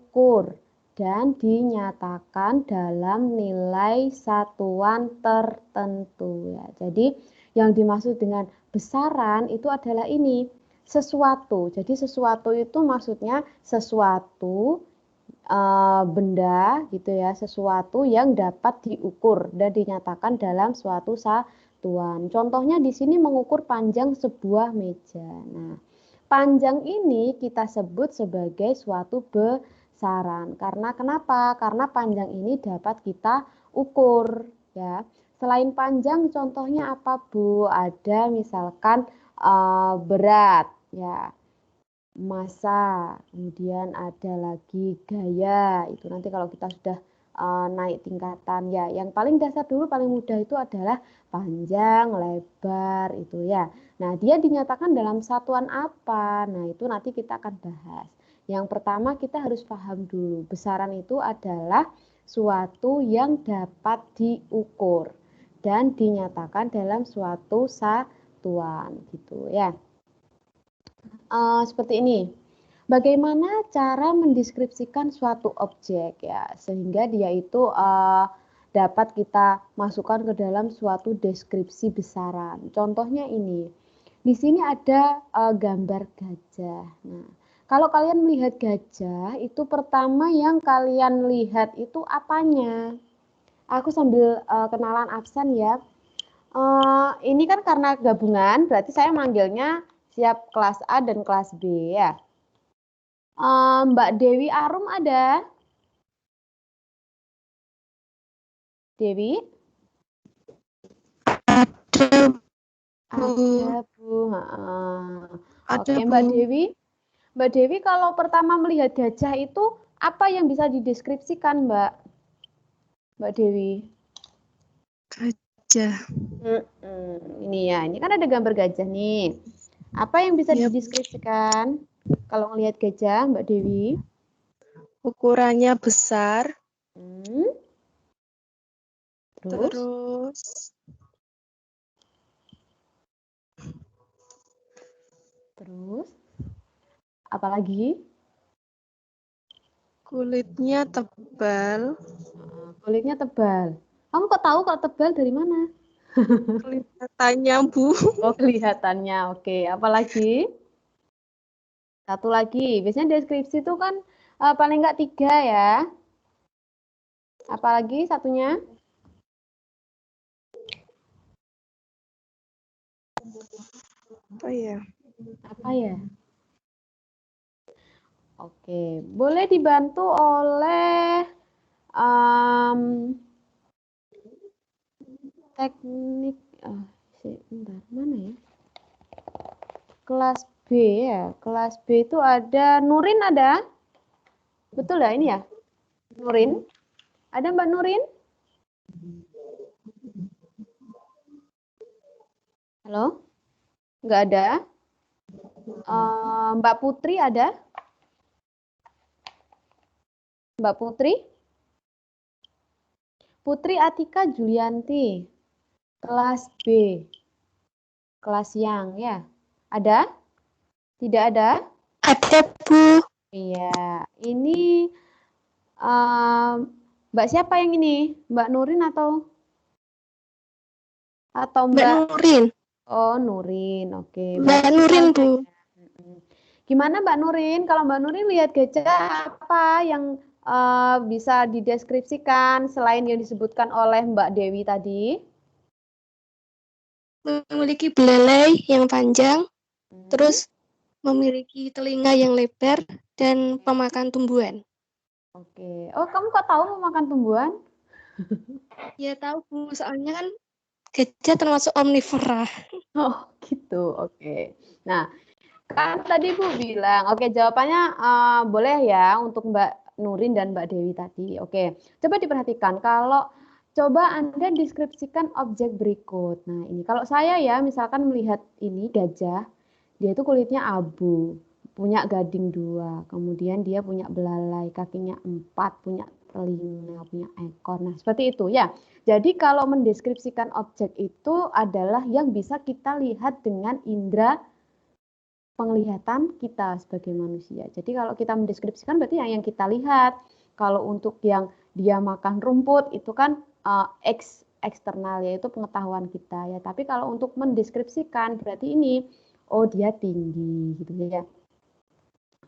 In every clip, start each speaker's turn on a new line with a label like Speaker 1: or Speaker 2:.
Speaker 1: diukur dan dinyatakan dalam nilai satuan tertentu ya. Jadi yang dimaksud dengan besaran itu adalah ini, sesuatu. Jadi sesuatu itu maksudnya sesuatu benda gitu ya, sesuatu yang dapat diukur dan dinyatakan dalam suatu satuan. Contohnya di sini mengukur panjang sebuah meja. Nah, panjang ini kita sebut sebagai suatu besaran. Karena kenapa? Karena panjang ini dapat kita ukur ya. Selain panjang contohnya apa, Bu? Ada misalkan berat ya, massa, kemudian ada lagi gaya. Itu nanti kalau kita sudah naik tingkatan ya. Yang paling dasar dulu, paling mudah itu adalah panjang, lebar itu ya. Nah, dia dinyatakan dalam satuan apa? Nah, itu nanti kita akan bahas. Yang pertama kita harus paham dulu, besaran itu adalah suatu yang dapat diukur dan dinyatakan dalam suatu satuan gitu ya. Seperti ini. Bagaimana cara mendeskripsikan suatu objek ya, sehingga dia itu dapat kita masukkan ke dalam suatu deskripsi besaran. Contohnya ini. Di sini ada gambar gajah. Nah, kalau kalian melihat gajah, itu pertama yang kalian lihat itu apanya? Aku sambil kenalan absen ya. Ini kan karena gabungan, berarti saya manggilnya siap kelas A dan kelas B ya. Mbak Dewi Arum ada? Dewi?
Speaker 2: Ada,
Speaker 1: Ada, Bu.
Speaker 2: ada,
Speaker 1: Oke,
Speaker 2: Bu.
Speaker 1: Mbak Dewi. Mbak Dewi, kalau pertama melihat gajah itu apa yang bisa dideskripsikan, Mbak? Mbak Dewi.
Speaker 2: Gajah.
Speaker 1: Ini ya, ini kan ada gambar gajah nih. Apa yang bisa
Speaker 2: Ya,
Speaker 1: dideskripsikan kalau melihat gajah, Mbak Dewi?
Speaker 2: ukurannya besar.
Speaker 1: Hmm,
Speaker 2: Terus
Speaker 1: terus, apalagi?
Speaker 2: kulitnya tebal.
Speaker 1: Kulitnya tebal. Kamu kok tahu kalau tebal dari mana?
Speaker 2: Kelihatannya, Bu.
Speaker 1: Oh, kelihatannya. Oke, apalagi? Satu lagi. Biasanya deskripsi itu kan paling nggak 3 ya. Apalagi satunya?
Speaker 2: Apa ya?
Speaker 1: Apa ya? Oke, boleh dibantu oleh teknik. Sebentar, mana ya? Kelas B ya. Kelas B itu ada Nurin ada? Betul ya ini ya? Nurin? Ada Mbak Nurin? Halo? Nggak ada? Mbak Putri ada? Mbak Putri? Putri Atika Julianti, kelas B, kelas yang ya. Ada? Tidak ada?
Speaker 2: Ada, Bu.
Speaker 1: Iya, ini Mbak siapa yang ini? Mbak Nurin atau
Speaker 2: Mbak
Speaker 1: Mbak?
Speaker 2: Nurin.
Speaker 1: Oh, Nurin. Oke,
Speaker 2: Mbak
Speaker 1: berarti
Speaker 2: Nurin,
Speaker 1: semuanya
Speaker 2: Bu.
Speaker 1: ya. Gimana Mbak Nurin? Kalau Mbak Nurin lihat gajah apa yang bisa dideskripsikan selain yang disebutkan oleh Mbak Dewi tadi?
Speaker 2: Memiliki belalai yang panjang,
Speaker 1: Hmm.
Speaker 2: terus memiliki telinga yang lebar, dan pemakan tumbuhan.
Speaker 1: Oke. Oh, kamu kok tahu memakan tumbuhan?
Speaker 2: Ya tahu, Bu. Soalnya kan gajah termasuk omnivora.
Speaker 1: Oh, gitu. Oke. Nah, kan tadi Bu bilang, oke jawabannya boleh ya untuk Mbak Nurin dan Mbak Dewi tadi. Oke, coba diperhatikan kalau coba Anda deskripsikan objek berikut. Nah, ini kalau saya ya misalkan melihat ini gajah, dia itu kulitnya abu, punya gading 2, kemudian dia punya belalai, kakinya 4, punya telinga, punya ekor. Nah, seperti itu ya. Jadi kalau mendeskripsikan objek itu adalah yang bisa kita lihat dengan indera penglihatan kita sebagai manusia. Jadi kalau kita mendeskripsikan berarti yang kita lihat. Kalau untuk yang dia makan rumput itu kan eksternal, yaitu pengetahuan kita ya. Tapi kalau untuk mendeskripsikan berarti ini, oh dia tinggi gitu ya.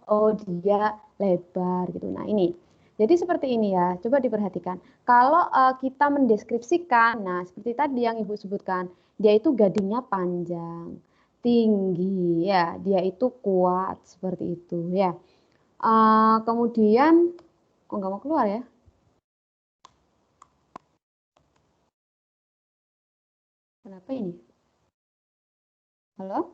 Speaker 1: Oh dia lebar gitu. Nah ini. Jadi seperti ini ya, coba diperhatikan. Kalau kita mendeskripsikan, nah seperti tadi yang Ibu sebutkan, dia itu gadingnya panjang, tinggi, ya, dia itu kuat seperti itu ya. Kemudian, kok nggak mau keluar ya? Kenapa ini? Halo?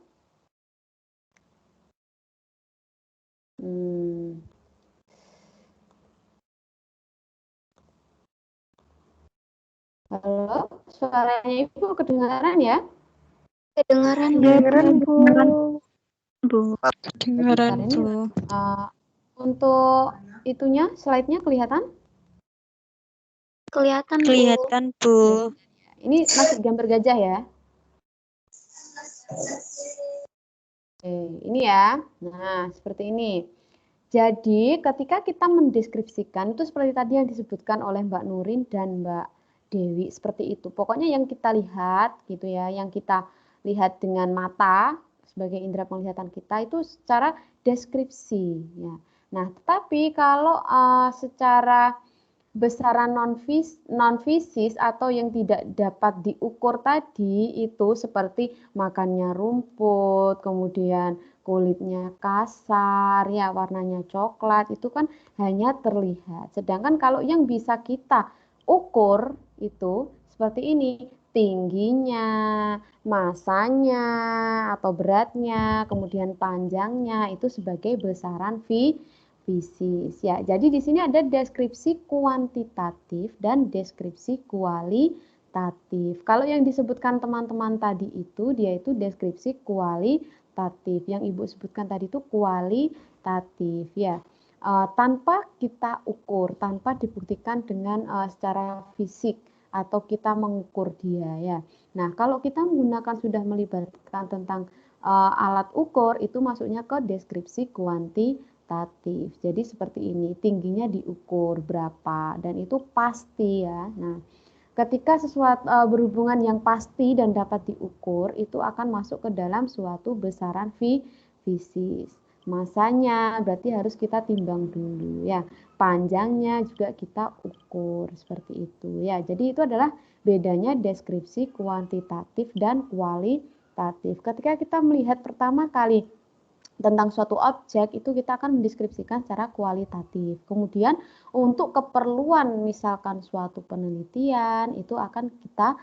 Speaker 1: Halo, suaranya Ibu kedengaran ya?
Speaker 2: Kedengaran, Bu.
Speaker 3: Kedengaran, Bu. Bu.
Speaker 1: Bentar, ini, untuk itunya, slide-nya kelihatan?
Speaker 2: Kelihatan, Bu.
Speaker 3: Kelihatan, Bu.
Speaker 1: Ini masih gambar gajah ya? Oke, ini ya. Nah, seperti ini. Jadi, ketika kita mendeskripsikan, itu seperti tadi yang disebutkan oleh Mbak Nurin dan Mbak Dewi, seperti itu. Pokoknya yang kita lihat, gitu ya, yang kita lihat dengan mata, sebagai indera penglihatan kita, itu secara deskripsi. Ya. Nah, tetapi kalau secara besaran non-fisis atau yang tidak dapat diukur tadi itu seperti makannya rumput, kemudian kulitnya kasar, ya warnanya coklat, itu kan hanya terlihat. Sedangkan kalau yang bisa kita ukur itu seperti ini, tingginya, masanya atau beratnya, kemudian panjangnya itu sebagai besaran fisis ya. Jadi di sini ada deskripsi kuantitatif dan deskripsi kualitatif. Kalau yang disebutkan teman-teman tadi itu dia itu deskripsi kualitatif. Yang Ibu sebutkan tadi itu kualitatif ya. Tanpa kita ukur, tanpa dibuktikan dengan secara fisik atau kita mengukur dia ya. Nah, kalau kita menggunakan sudah melibatkan tentang alat ukur itu masuknya ke deskripsi kuantitatif. Jadi seperti ini, tingginya diukur berapa dan itu pasti ya. Nah, ketika sesuatu berhubungan yang pasti dan dapat diukur itu akan masuk ke dalam suatu besaran fisis. Masanya berarti harus kita timbang dulu ya. Panjangnya juga kita ukur seperti itu ya. Jadi itu adalah bedanya deskripsi kuantitatif dan kualitatif. Ketika kita melihat pertama kali tentang suatu objek itu kita akan mendeskripsikan secara kualitatif. Kemudian untuk keperluan misalkan suatu penelitian itu akan kita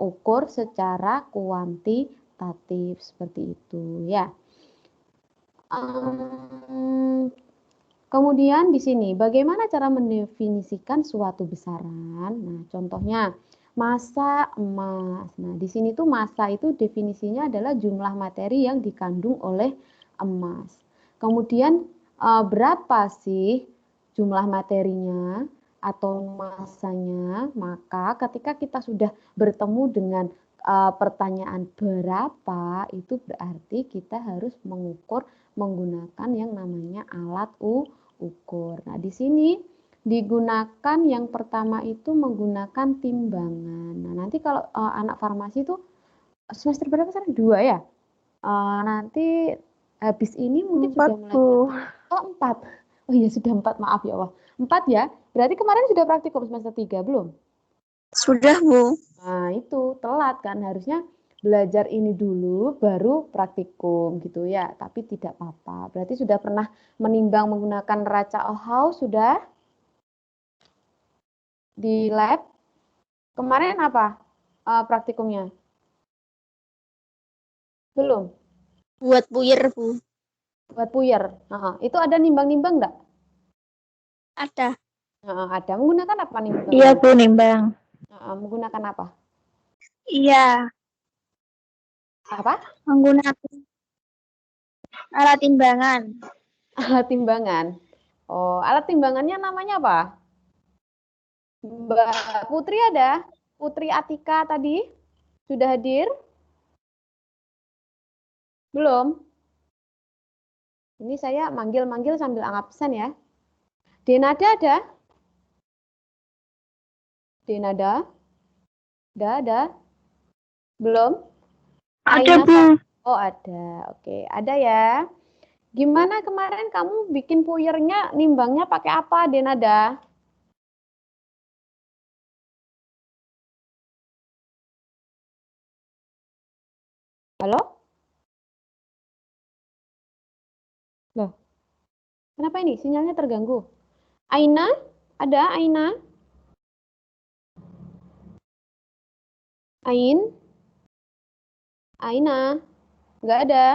Speaker 1: ukur secara kuantitatif seperti itu ya. Kemudian di sini bagaimana cara mendefinisikan suatu besaran? Nah, contohnya massa emas. Nah, di sini tuh massa itu definisinya adalah jumlah materi yang dikandung oleh emas. Kemudian berapa sih jumlah materinya atau massanya? Maka ketika kita sudah bertemu dengan pertanyaan berapa, itu berarti kita harus mengukur menggunakan yang namanya alat ukur. Nah, di sini digunakan yang pertama itu menggunakan timbangan. Nah, nanti kalau anak farmasi itu semester berapa sekarang? 2 ya? Nanti habis ini mungkin
Speaker 3: 4,
Speaker 1: sudah mulai.
Speaker 3: Bu.
Speaker 1: Oh, 4. Oh iya, sudah 4. Maaf ya Allah. 4 ya? Berarti kemarin sudah praktikum semester 3 belum?
Speaker 3: Sudah, Bu.
Speaker 1: Nah, itu telat kan. Harusnya belajar ini dulu baru praktikum gitu ya, tapi tidak apa-apa. Berarti sudah pernah menimbang menggunakan neraca Ohaus sudah di lab? Kemarin apa praktikumnya? Belum?
Speaker 2: Buat puyer, Bu.
Speaker 1: Buat puyer. Itu ada nimbang-nimbang nggak?
Speaker 2: Ada.
Speaker 1: Ada. Menggunakan apa nimbang?
Speaker 3: Iya, Bu, nimbang.
Speaker 1: Menggunakan apa?
Speaker 2: Iya.
Speaker 1: Apa?
Speaker 2: Menggunakan alat timbangan.
Speaker 1: Alat timbangan. Oh, alat timbangannya namanya apa? Mbak Putri ada? Putri Atika tadi sudah hadir? Belum? Ini saya manggil-manggil sambil absen ya. Denada ada? Denada? Ada? Belum?
Speaker 3: Ada,
Speaker 1: Aina,
Speaker 3: Bu.
Speaker 1: oh ada. Oke, ada ya. Gimana kemarin kamu bikin puyernya, nimbangnya pakai apa, Denada? Halo? Loh, kenapa ini? Sinyalnya terganggu. Aina? Ada Aina? Ain? Aina? Nggak ada?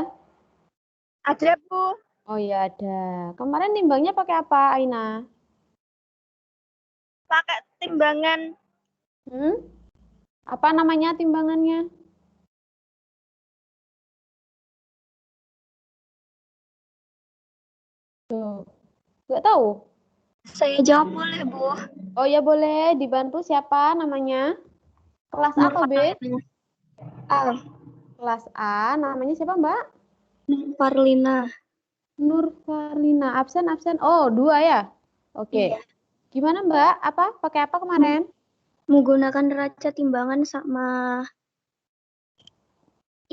Speaker 2: Ada, Bu.
Speaker 1: Oh iya ada. Kemarin nimbangnya pakai apa, Aina?
Speaker 2: Pakai timbangan.
Speaker 1: Apa namanya timbangannya? Tuh, nggak tahu.
Speaker 3: Saya jawab boleh, Bu.
Speaker 1: Oh ya boleh, dibantu siapa namanya? Kelas A atau B?
Speaker 3: A.
Speaker 1: Kelas A, namanya siapa Mbak?
Speaker 3: Parlina.
Speaker 1: Nur Farlina, absen. Oh, 2 ya? Oke.
Speaker 3: Iya.
Speaker 1: Gimana Mbak? Pakai apa kemarin?
Speaker 3: Menggunakan neraca timbangan sama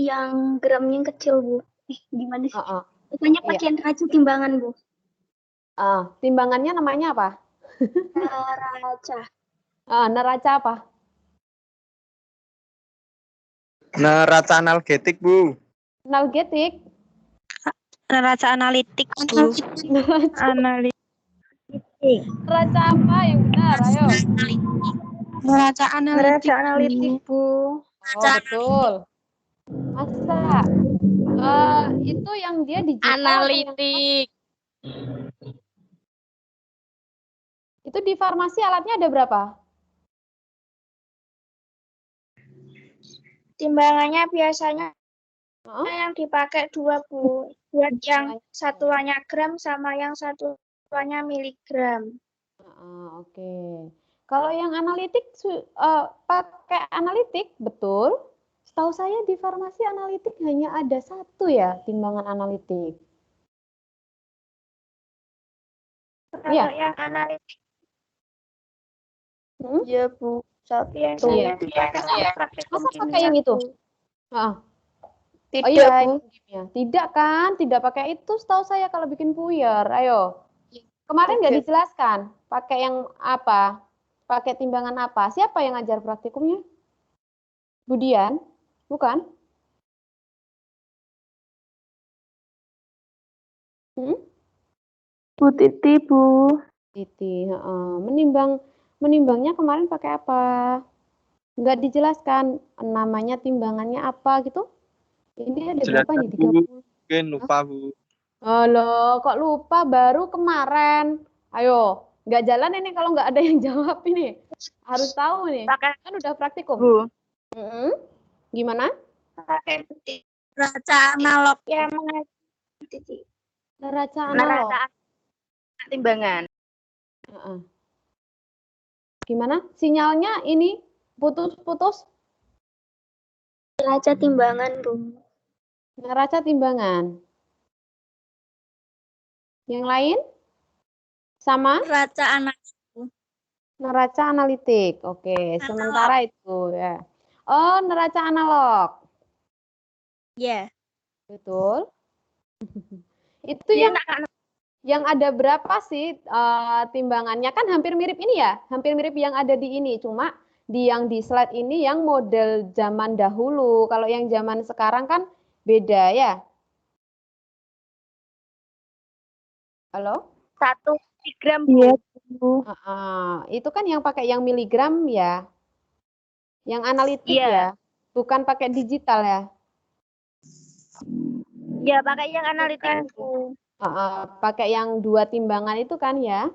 Speaker 3: yang gramnya yang kecil, Bu. Gimana sih? Pokoknya
Speaker 1: Iya.
Speaker 3: pakai neraca timbangan, Bu.
Speaker 1: Timbangannya namanya apa?
Speaker 3: Neraca.
Speaker 1: Neraca apa?
Speaker 4: Neraca analgetik, Bu.
Speaker 1: Analgetik?
Speaker 3: Neraca analitik, Bu. Analitik.
Speaker 1: Neraca apa yang benar? Ayo.
Speaker 3: Neraca analitik, Bu.
Speaker 1: Oh, betul. Masa? Itu yang dia digital
Speaker 2: Analitik.
Speaker 1: Itu di farmasi alatnya ada berapa?
Speaker 2: Timbangannya biasanya yang dipakai 2, Bu. Buat yang satuannya gram sama yang satuannya miligram.
Speaker 1: Oke. Kalau yang analitik pakai analitik, betul. Setahu saya di farmasi analitik hanya ada 1 ya, timbangan analitik.
Speaker 2: Kalau yang analitik. Iya, Bu. Tapi yang
Speaker 1: Iya.
Speaker 2: Masa
Speaker 1: pakai yang itu?
Speaker 2: Tidak,
Speaker 1: iya,
Speaker 2: Bu.
Speaker 1: Tidak kan? Tidak pakai itu setahu saya kalau bikin puyer. Ayo. Kemarin nggak dijelaskan. Pakai yang apa? Pakai timbangan apa? Siapa yang ngajar praktikumnya? Budian? Bukan?
Speaker 3: Bu Titi, Bu.
Speaker 1: Titi. Menimbangnya kemarin pakai apa? Nggak dijelaskan namanya timbangannya apa gitu? Ini ada berapa nih? 30.
Speaker 4: Mungkin lupa, Bu.
Speaker 1: Halo, kok lupa baru kemarin? Ayo, nggak jalan ini kalau nggak ada yang jawab ini. Harus tahu nih. Kan udah praktikum.
Speaker 2: Bu.
Speaker 1: Gimana?
Speaker 2: Pakai
Speaker 3: Neraca analog.
Speaker 2: yang
Speaker 1: Neraca analog.
Speaker 2: timbangan.
Speaker 1: Gimana? Sinyalnya ini putus-putus?
Speaker 3: Neraca timbangan, Bu.
Speaker 1: Neraca timbangan. Yang lain? Sama?
Speaker 3: Neraca analitik.
Speaker 1: Neraca analitik. Oke, sementara itu ya. Oh, neraca analog.
Speaker 3: Iya.
Speaker 1: Betul. Itu yang ada berapa sih timbangannya? Kan hampir mirip ini ya, hampir mirip yang ada di ini. Cuma yang di slide ini yang model zaman dahulu. Kalau yang zaman sekarang kan beda ya. Halo?
Speaker 2: 1 miligram, Bu.
Speaker 3: Iya, Bu.
Speaker 1: Itu kan yang pakai yang miligram ya. Yang analitik ya. Bukan pakai digital ya.
Speaker 2: Ya, pakai yang analitik, Bu.
Speaker 1: Pakai yang 2 timbangan itu kan ya.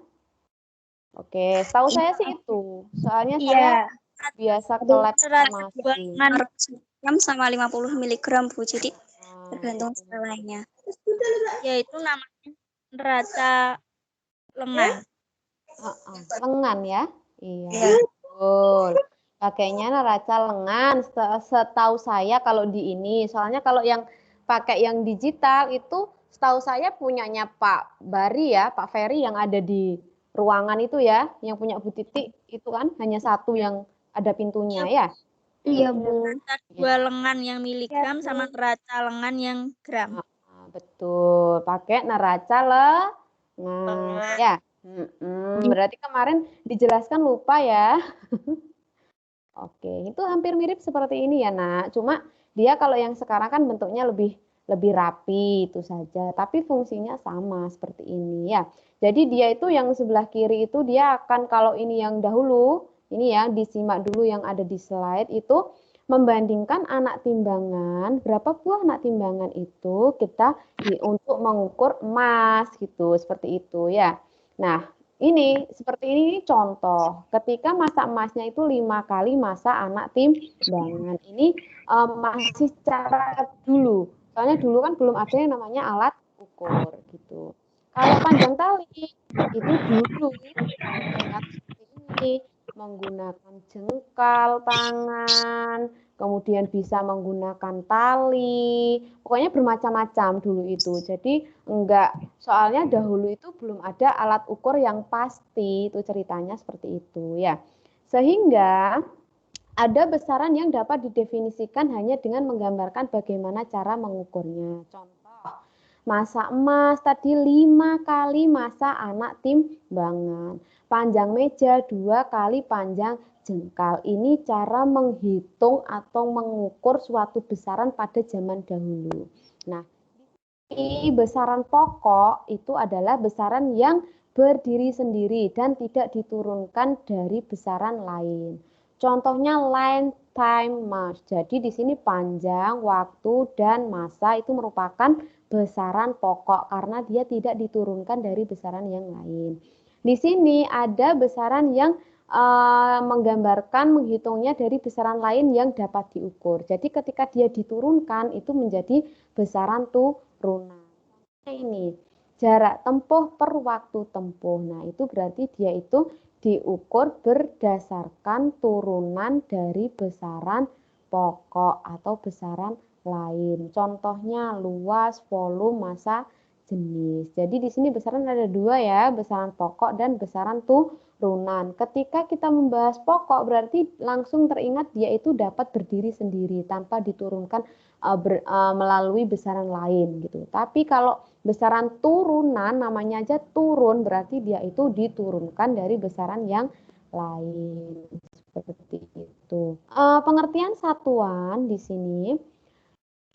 Speaker 1: Oke, setahu saya sih itu. Soalnya saya biasa ke lab farmasi.
Speaker 3: Gram sama 50 mg, Bu. Jadi tergantung skalanya. Yaitu namanya neraca lengan.
Speaker 1: Lengan ya? Iya, betul. Pakainya neraca lengan. Setahu saya kalau di ini, soalnya kalau yang pakai yang digital itu setahu saya punyanya Pak Bari ya, Pak Ferry yang ada di ruangan itu ya, yang punya Bu Titik itu kan hanya satu yang ada pintunya ya.
Speaker 3: Iya, Bu.
Speaker 5: Dua lengan yang miligram sama neraca lengan yang gram.
Speaker 1: Betul, pakai neraca lengan ya. Berarti kemarin dijelaskan lupa ya. Oke, itu hampir mirip seperti ini ya, Nak. Cuma dia kalau yang sekarang kan bentuknya lebih rapi itu saja, tapi fungsinya sama seperti ini ya. Jadi dia itu yang sebelah kiri itu dia akan, kalau ini yang dahulu, ini ya disimak dulu yang ada di slide itu membandingkan anak timbangan, berapa buah anak timbangan itu kita untuk mengukur emas gitu, seperti itu ya. Nah, ini seperti ini contoh. Ketika masa emasnya itu 5 kali masa anak timbangan. Ini masih cara dulu. Soalnya dulu kan belum ada yang namanya alat ukur gitu. Kalau panjang tali itu dulu seperti ini, menggunakan jengkal tangan, kemudian bisa menggunakan tali, pokoknya bermacam-macam dulu itu. Jadi enggak, soalnya dahulu itu belum ada alat ukur yang pasti, itu ceritanya seperti itu ya. Sehingga ada besaran yang dapat didefinisikan hanya dengan menggambarkan bagaimana cara mengukurnya. Contoh, masa emas tadi 5 kali masa anak timbangan. Panjang meja 2 kali panjang jengkal. Ini cara menghitung atau mengukur suatu besaran pada zaman dahulu. Nah, besaran pokok itu adalah besaran yang berdiri sendiri dan tidak diturunkan dari besaran lain. Contohnya line, time, mass. Jadi di sini panjang, waktu, dan masa itu merupakan besaran pokok karena dia tidak diturunkan dari besaran yang lain. Di sini ada besaran yang menggambarkan, menghitungnya dari besaran lain yang dapat diukur. Jadi ketika dia diturunkan itu menjadi besaran turunan. Ini jarak tempuh per waktu tempuh. Nah, itu berarti dia itu diukur berdasarkan turunan dari besaran pokok atau besaran lain. Contohnya luas, volume, massa, jenis. Jadi di sini besaran ada dua ya, besaran pokok dan besaran turunan. Ketika kita membahas pokok berarti langsung teringat dia itu dapat berdiri sendiri tanpa diturunkan melalui besaran lain gitu. Tapi kalau besaran turunan namanya aja turun berarti dia itu diturunkan dari besaran yang lain seperti itu. Pengertian satuan di sini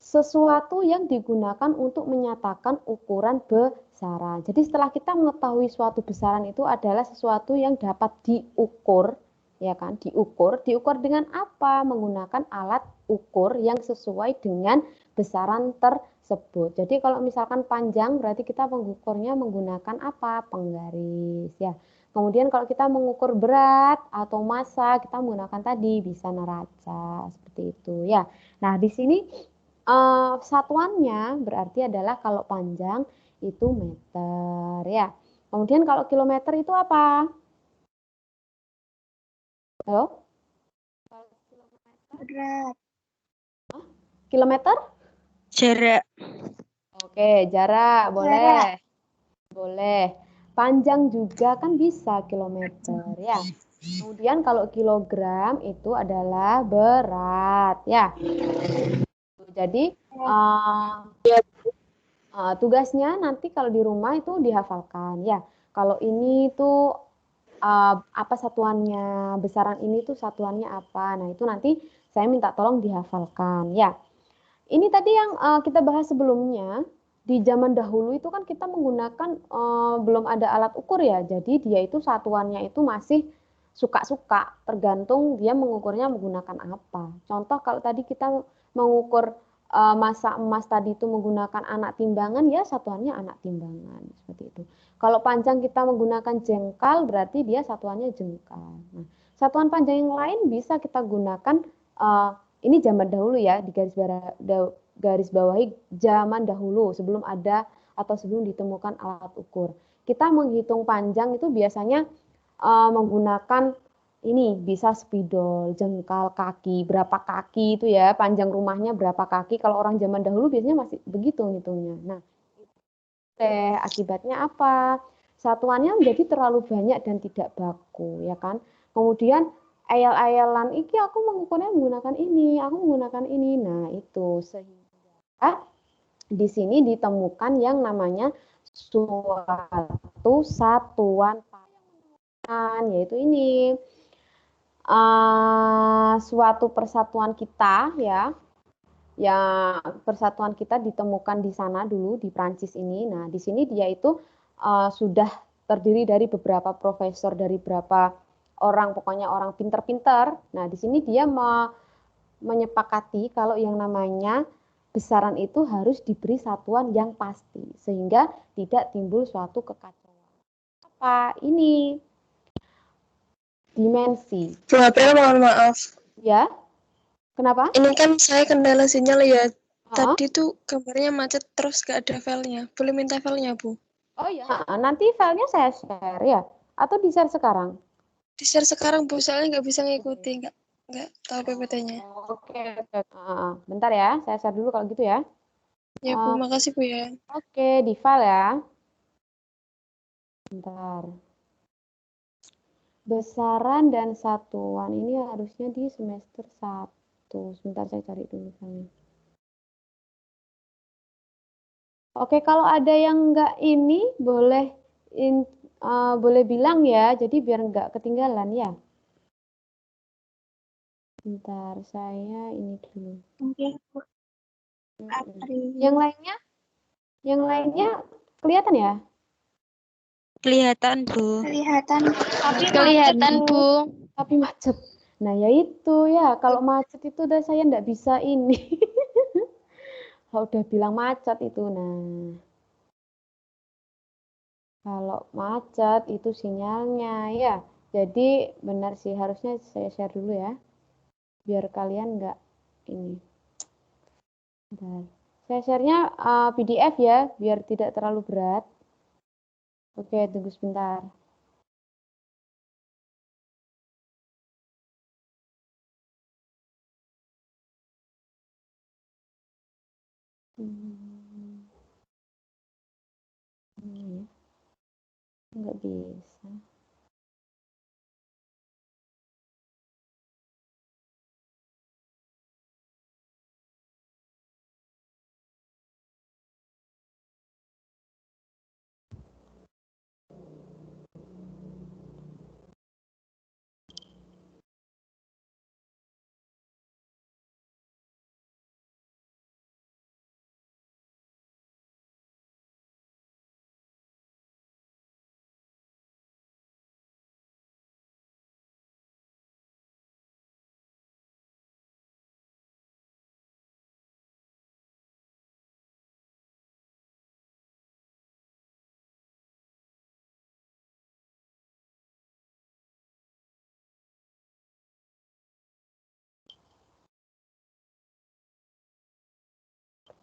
Speaker 1: sesuatu yang digunakan untuk menyatakan ukuran besaran. Jadi setelah kita mengetahui suatu besaran itu adalah sesuatu yang dapat diukur, ya kan? Diukur dengan apa? Menggunakan alat ukur yang sesuai dengan besaran tersebut. Jadi kalau misalkan panjang berarti kita mengukurnya menggunakan apa? Penggaris ya. Kemudian kalau kita mengukur berat atau massa kita menggunakan tadi bisa neraca seperti itu ya. Nah, di sini satuannya berarti adalah kalau panjang itu meter ya. Kemudian kalau kilometer itu apa? Halo?
Speaker 3: Berat.
Speaker 1: Kilometer?
Speaker 5: Jarak.
Speaker 1: Oke, jarak boleh. Boleh. Panjang juga kan bisa kilometer ya. Kemudian kalau kilogram itu adalah berat ya. Jadi tugasnya nanti kalau di rumah itu dihafalkan ya. Kalau ini tuh apa satuannya, besaran ini tuh satuannya apa. Nah, itu nanti saya minta tolong dihafalkan ya. Ini tadi yang kita bahas sebelumnya, di zaman dahulu itu kan kita menggunakan belum ada alat ukur ya. Jadi dia itu satuannya itu masih suka-suka, tergantung dia mengukurnya menggunakan apa. Contoh kalau tadi kita mengukur masa emas tadi itu menggunakan anak timbangan, ya satuannya anak timbangan seperti itu. Kalau panjang kita menggunakan jengkal, berarti dia satuannya jengkal. Nah, satuan panjang yang lain bisa kita gunakan, ini zaman dahulu ya, di garis bawahi zaman dahulu sebelum ada atau sebelum ditemukan alat ukur. Kita menghitung panjang itu biasanya menggunakan ini bisa spidol, jengkal, kaki, berapa kaki itu ya, panjang rumahnya berapa kaki. Kalau orang zaman dahulu biasanya masih begitu ngitungnya. Nah, Akibatnya apa? Satuannya menjadi terlalu banyak dan tidak baku, ya kan? Kemudian ayal-ayalan iki aku mengukurnya menggunakan ini, aku menggunakan ini. Nah, itu sehingga di sini ditemukan yang namanya suatu satuan patokan, yaitu ini. Suatu persatuan kita ya persatuan kita ditemukan di sana dulu di Prancis ini. Nah, di sini dia itu sudah terdiri dari beberapa profesor dari beberapa orang, pokoknya orang pinter-pinter. Nah, di sini dia menyepakati kalau yang namanya besaran itu harus diberi satuan yang pasti sehingga tidak timbul suatu kekacauan. Apa ini? Dimensi.
Speaker 6: Bu April, mohon maaf.
Speaker 1: Ya, kenapa?
Speaker 6: Ini kan saya kendala sinyal ya. Tadi tuh gambarnya macet terus gak ada filenya. Boleh minta filenya, Bu?
Speaker 1: Oh ya, nanti filenya saya share ya. Atau di-share sekarang?
Speaker 6: Di-share sekarang, Bu. Soalnya nggak bisa ngikuti. Nggak tahu PPT-nya.
Speaker 1: Oke. Bentar ya, saya share dulu kalau gitu ya.
Speaker 6: Ya, Bu. Makasih, Bu ya.
Speaker 1: Oke, di file ya. Bentar. Besaran dan satuan ini harusnya di semester 1. Sebentar saya cari dulu filenya. Oke, kalau ada yang nggak ini boleh bilang ya, jadi biar nggak ketinggalan ya. Bentar, saya ini dulu. Yang lainnya kelihatan ya?
Speaker 5: Kelihatan, Bu.
Speaker 3: Kelihatan, Bu.
Speaker 1: Tapi macet. Nah, ya itu ya, kalau macet itu udah saya nggak bisa ini. Udah bilang macet itu. Nah, kalau macet itu sinyalnya ya. Jadi benar sih, harusnya saya share dulu ya. Biar kalian nggak ini. Bentar. Saya share-nya PDF ya, biar tidak terlalu berat. Oke, tunggu sebentar. Nggak bisa.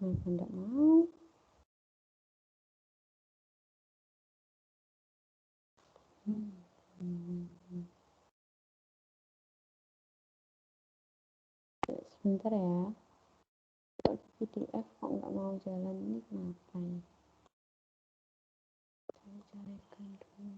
Speaker 1: Kenapa enggak mau? Sebentar ya. PDF kok nggak mau jalan ini kenapa ya? Saya carikan dulu.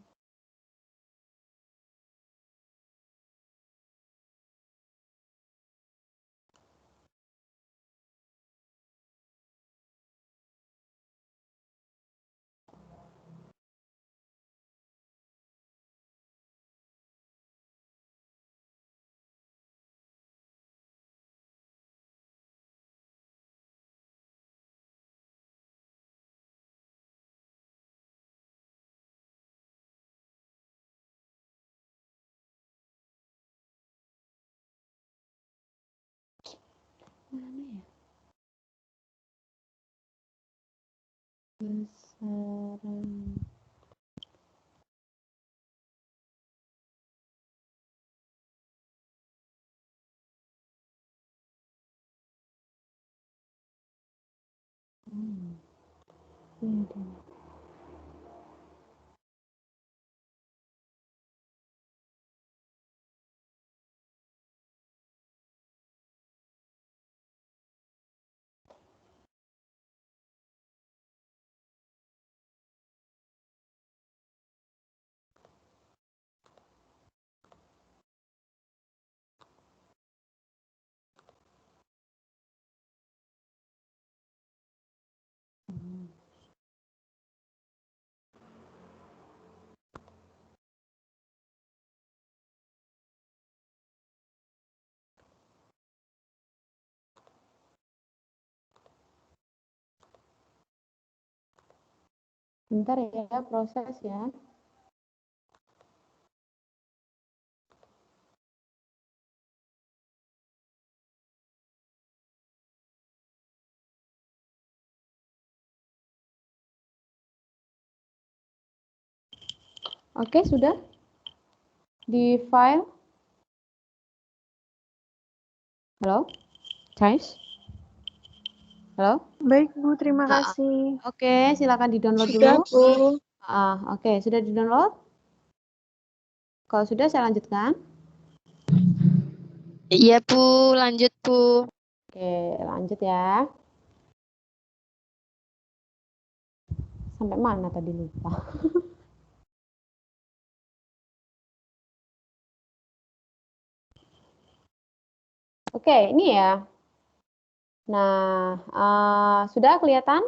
Speaker 1: Mana ya? Besaran. Ini dia. Bentar ya, proses ya. Oke, sudah? Di file? Halo? Guys? Halo?
Speaker 3: Baik, Bu. Terima kasih.
Speaker 1: Oke, silakan di-download
Speaker 6: Sudah,
Speaker 1: dulu.
Speaker 6: Bu.
Speaker 1: Oke, sudah di-download? Kalau sudah, saya lanjutkan.
Speaker 5: Iya, Bu. Lanjut, Bu.
Speaker 1: Oke, lanjut ya. Sampai mana tadi lupa. Oke, ini ya. Nah, sudah kelihatan?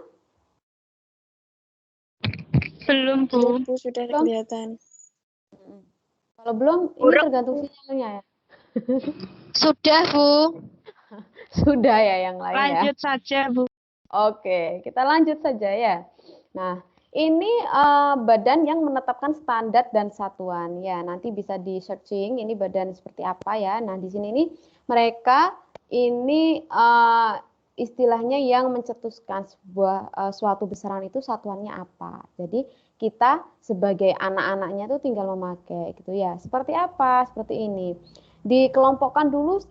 Speaker 5: Belum, Bu.
Speaker 6: Bu, sudah
Speaker 1: Belum?
Speaker 6: kelihatan.
Speaker 1: Kalau belum, ini tergantung sinyalnya ya.
Speaker 5: Sudah, Bu.
Speaker 1: Sudah ya yang lain ya.
Speaker 5: Lanjut saja, Bu.
Speaker 1: Oke, kita lanjut saja ya. Nah, ini badan yang menetapkan standar dan satuan ya. Nanti bisa di searching ini badan seperti apa ya. Nah, di sini nih mereka ini istilahnya yang mencetuskan suatu besaran itu satuannya apa. Jadi kita sebagai anak-anaknya tuh tinggal memakai gitu ya. Seperti apa? Seperti ini. Dikelompokkan dulu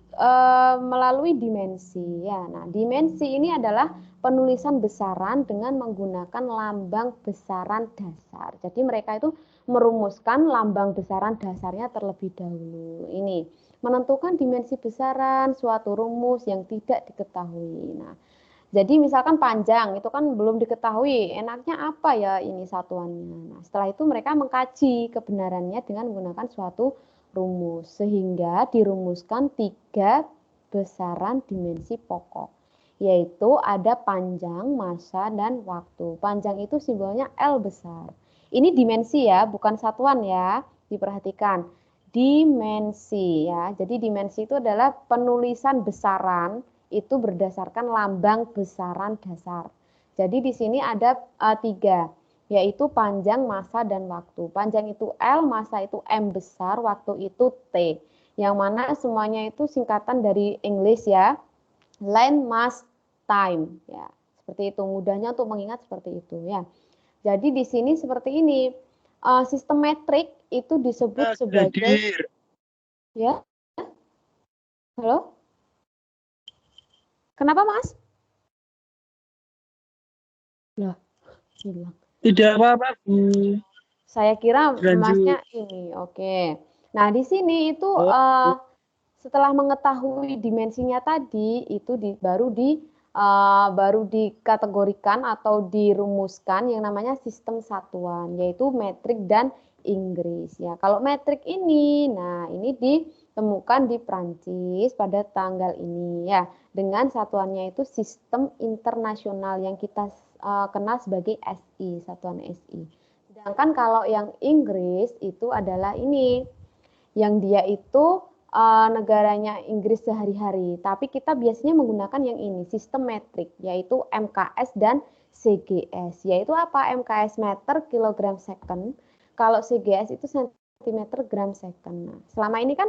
Speaker 1: melalui dimensi ya. Nah, dimensi ini adalah penulisan besaran dengan menggunakan lambang besaran dasar. Jadi mereka itu merumuskan lambang besaran dasarnya terlebih dahulu. Ini menentukan dimensi besaran suatu rumus yang tidak diketahui. Nah, jadi misalkan panjang itu kan belum diketahui, enaknya apa ya ini satuannya. Nah, setelah itu mereka mengkaji kebenarannya dengan menggunakan suatu rumus sehingga dirumuskan 3 besaran dimensi pokok, yaitu ada panjang, massa, dan waktu. Panjang itu simbolnya L besar. Ini dimensi ya, bukan satuan ya, diperhatikan. Dimensi ya, jadi dimensi itu adalah penulisan besaran itu berdasarkan lambang besaran dasar. Jadi di sini ada 3, yaitu panjang, massa, dan waktu. Panjang itu L, massa itu M besar, waktu itu T. Yang mana semuanya itu singkatan dari English ya. Length, mass, time ya. Seperti itu, mudahnya untuk mengingat seperti itu ya. Jadi di sini seperti ini. Sistem metrik itu disebut sebagai ya. Halo? Kenapa, Mas? Lah, hilang.
Speaker 7: Tidak apa-apa, Bu.
Speaker 1: Saya kira
Speaker 7: Lanjut.
Speaker 1: Masnya ini. Oke. Nah, di sini itu setelah mengetahui dimensinya tadi itu baru dikategorikan atau dirumuskan yang namanya sistem satuan, yaitu metrik dan Inggris ya. Kalau metrik ini, nah ini ditemukan di Prancis pada tanggal ini ya, dengan satuannya itu sistem internasional yang kita kenal sebagai SI, satuan SI. Sedangkan kalau yang Inggris itu adalah ini, yang dia itu negaranya Inggris sehari-hari, tapi kita biasanya menggunakan yang ini, sistem metrik, yaitu MKS dan CGS. Yaitu apa? MKS meter kilogram second, kalau CGS itu sentimeter gram second. Nah, selama ini kan,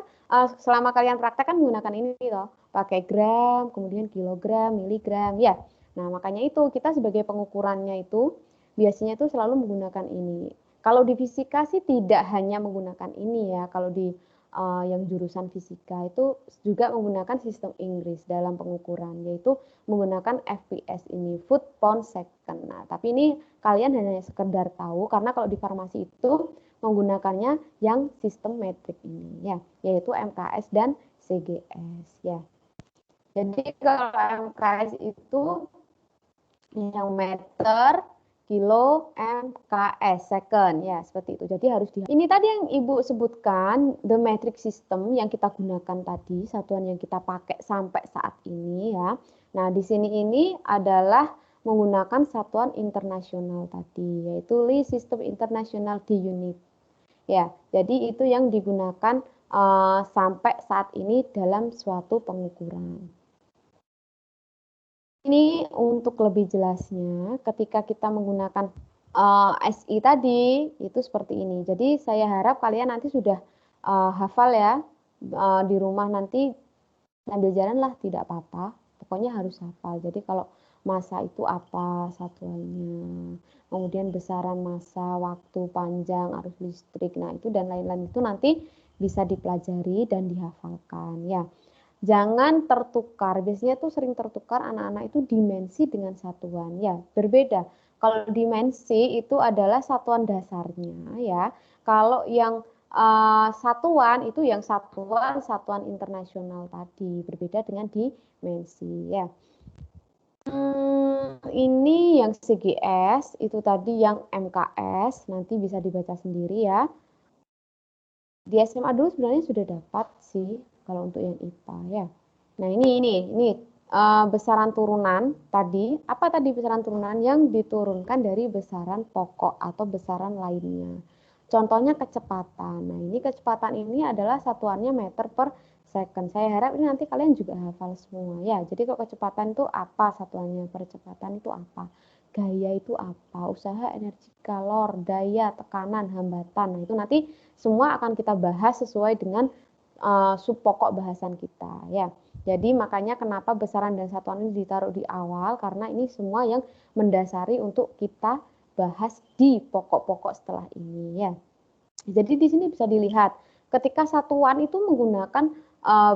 Speaker 1: selama kalian praktek kan menggunakan ini loh, pakai gram, kemudian kilogram, miligram, ya. Nah, makanya itu kita sebagai pengukurannya itu biasanya itu selalu menggunakan ini. Kalau di fisika sih tidak hanya menggunakan ini ya, kalau di yang jurusan fisika itu juga menggunakan sistem Inggris dalam pengukuran, yaitu menggunakan FPS ini, foot pound second. Nah, tapi ini kalian hanya sekedar tahu karena kalau di farmasi itu menggunakannya yang sistem metrik ini ya, yaitu MKS dan CGS ya. Jadi kalau MKS itu yang meter, kilo, MKS, second, ya seperti itu. Jadi harus ini tadi yang Ibu sebutkan, the metric system yang kita gunakan tadi, satuan yang kita pakai sampai saat ini ya. Nah, di sini ini adalah menggunakan satuan internasional tadi, yaitu Lee System International di unit. Ya, jadi itu yang digunakan sampai saat ini dalam suatu pengukuran. Ini untuk lebih jelasnya, ketika kita menggunakan SI tadi itu seperti ini. Jadi saya harap kalian nanti sudah hafal ya. Di rumah nanti sambil jalan lah tidak apa-apa. Pokoknya harus hafal. Jadi kalau massa itu apa satuannya, kemudian besaran massa, waktu panjang, arus listrik, nah itu dan lain-lain itu nanti bisa dipelajari dan dihafalkan ya. Jangan tertukar, biasanya tuh sering tertukar anak-anak itu dimensi dengan satuan ya, berbeda. Kalau dimensi itu adalah satuan dasarnya ya. Kalau yang satuan itu yang satuan internasional tadi, berbeda dengan dimensi ya. Ini yang CGS, itu tadi yang MKS, nanti bisa dibaca sendiri ya. Di SMA dulu sebenarnya sudah dapat sih kalau untuk yang IPA ya. Nah ini besaran turunan tadi, apa tadi besaran turunan yang diturunkan dari besaran pokok atau besaran lainnya. Contohnya kecepatan. Nah ini kecepatan ini adalah satuannya meter per second. Saya harap ini nanti kalian juga hafal semua ya. Jadi kalau kecepatan itu apa satuannya, percepatan itu apa, gaya itu apa, usaha, energi, kalor, daya, tekanan, hambatan. Nah itu nanti semua akan kita bahas sesuai dengan sub pokok bahasan kita ya. Jadi makanya kenapa besaran dan satuan ini ditaruh di awal, karena ini semua yang mendasari untuk kita bahas di pokok-pokok setelah ini ya. Jadi di sini bisa dilihat ketika satuan itu menggunakan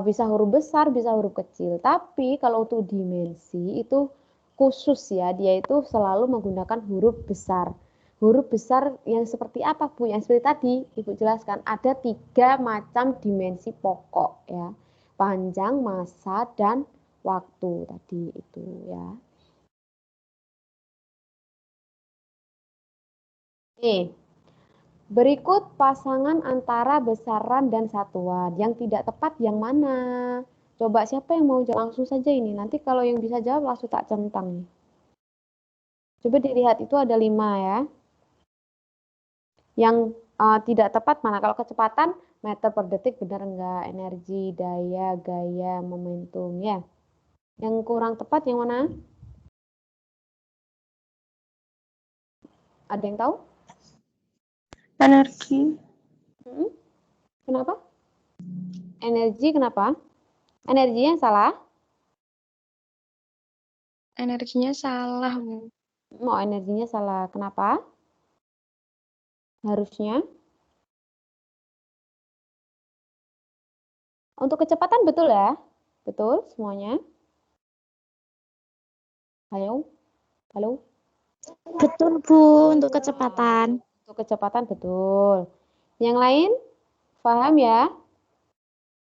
Speaker 1: bisa huruf besar, bisa huruf kecil. Tapi kalau untuk dimensi itu khusus ya, dia itu selalu menggunakan huruf besar. Huruf besar yang seperti apa Bu? Yang seperti tadi Ibu jelaskan, ada 3 macam dimensi pokok ya. Panjang, massa, dan waktu tadi itu ya. Nih, berikut pasangan antara besaran dan satuan. Yang tidak tepat yang mana? Coba siapa yang mau jawab langsung saja ini. Nanti kalau yang bisa jawab langsung tak centang. Coba dilihat itu ada 5 ya. Yang tidak tepat mana? Kalau kecepatan meter per detik benar enggak? Energi, daya, gaya, momentum ya. Yang kurang tepat yang mana? Ada yang tahu?
Speaker 3: Energi.
Speaker 1: Kenapa? Energi kenapa? Energinya salah?
Speaker 3: Energinya salah, Bu.
Speaker 1: Oh, energinya salah. Kenapa? Harusnya. Untuk kecepatan betul ya? Betul semuanya? Halo? Halo?
Speaker 5: Betul, Bu, untuk kecepatan.
Speaker 1: Untuk kecepatan betul. Yang lain? Paham ya?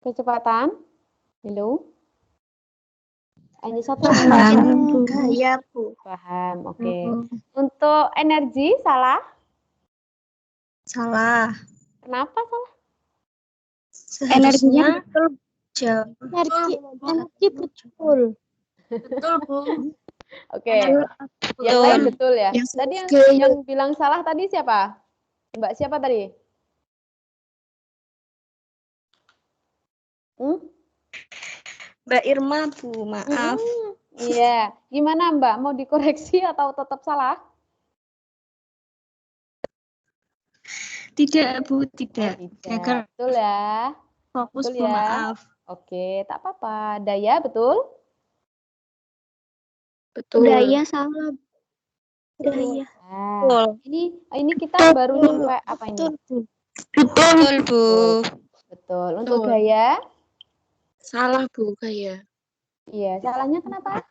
Speaker 1: Kecepatan? Halo? Hanya satu
Speaker 3: Paham, gaya, Bu.
Speaker 1: Paham, oke. Untuk energi salah?
Speaker 3: Salah.
Speaker 1: Kenapa salah?
Speaker 3: Energinya betul.
Speaker 5: Energi betul.
Speaker 3: Betul, Bu.
Speaker 1: Oke. Yang lain betul ya? Tadi yang bilang salah tadi siapa? Mbak siapa tadi?
Speaker 3: Mbak Irma, Bu, maaf.
Speaker 1: Iya. Gimana Mbak? Mau dikoreksi atau tetap salah?
Speaker 3: Tidak, Bu, tidak.
Speaker 1: Tidak. Betul ya.
Speaker 3: Fokus,
Speaker 1: Betul
Speaker 3: Bu,
Speaker 1: ya.
Speaker 3: maaf.
Speaker 1: Oke, tak apa-apa. Daya betul?
Speaker 3: Betul. Daya salah. Daya.
Speaker 1: Nah, ini kita baru nyampe apa ini?
Speaker 3: Betul, Bu.
Speaker 1: Betul. Untuk gaya?
Speaker 3: Salah, Bu, gaya.
Speaker 1: Iya, salahnya kenapa?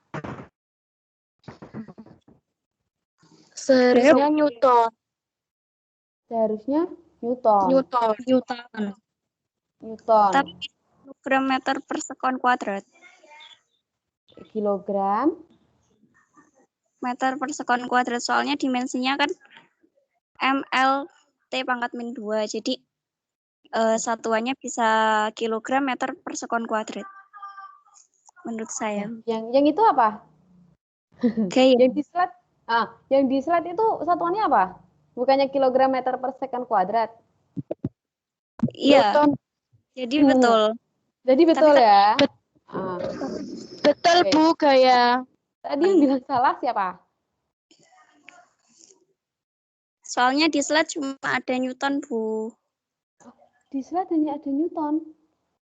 Speaker 3: Seharusnya Newton.
Speaker 1: Seharusnya Newton.
Speaker 2: Tapi kilogram meter per sekon kuadrat.
Speaker 1: Kilogram
Speaker 2: meter per sekon kuadrat, soalnya dimensinya kan MLT pangkat min 2. Jadi satuannya bisa kilogram meter per sekon kuadrat. Menurut saya.
Speaker 1: Yang itu apa?
Speaker 2: Gaya.
Speaker 1: Yang di slide itu satuannya apa? Bukannya kilogram meter per sekon kuadrat?
Speaker 2: Iya. Jadi betul.
Speaker 1: Jadi betul ya?
Speaker 5: Betul, Bu, gaya.
Speaker 1: Tadi yang bilang salah siapa?
Speaker 5: Soalnya di slide cuma ada Newton, Bu.
Speaker 1: Di slide hanya ada Newton.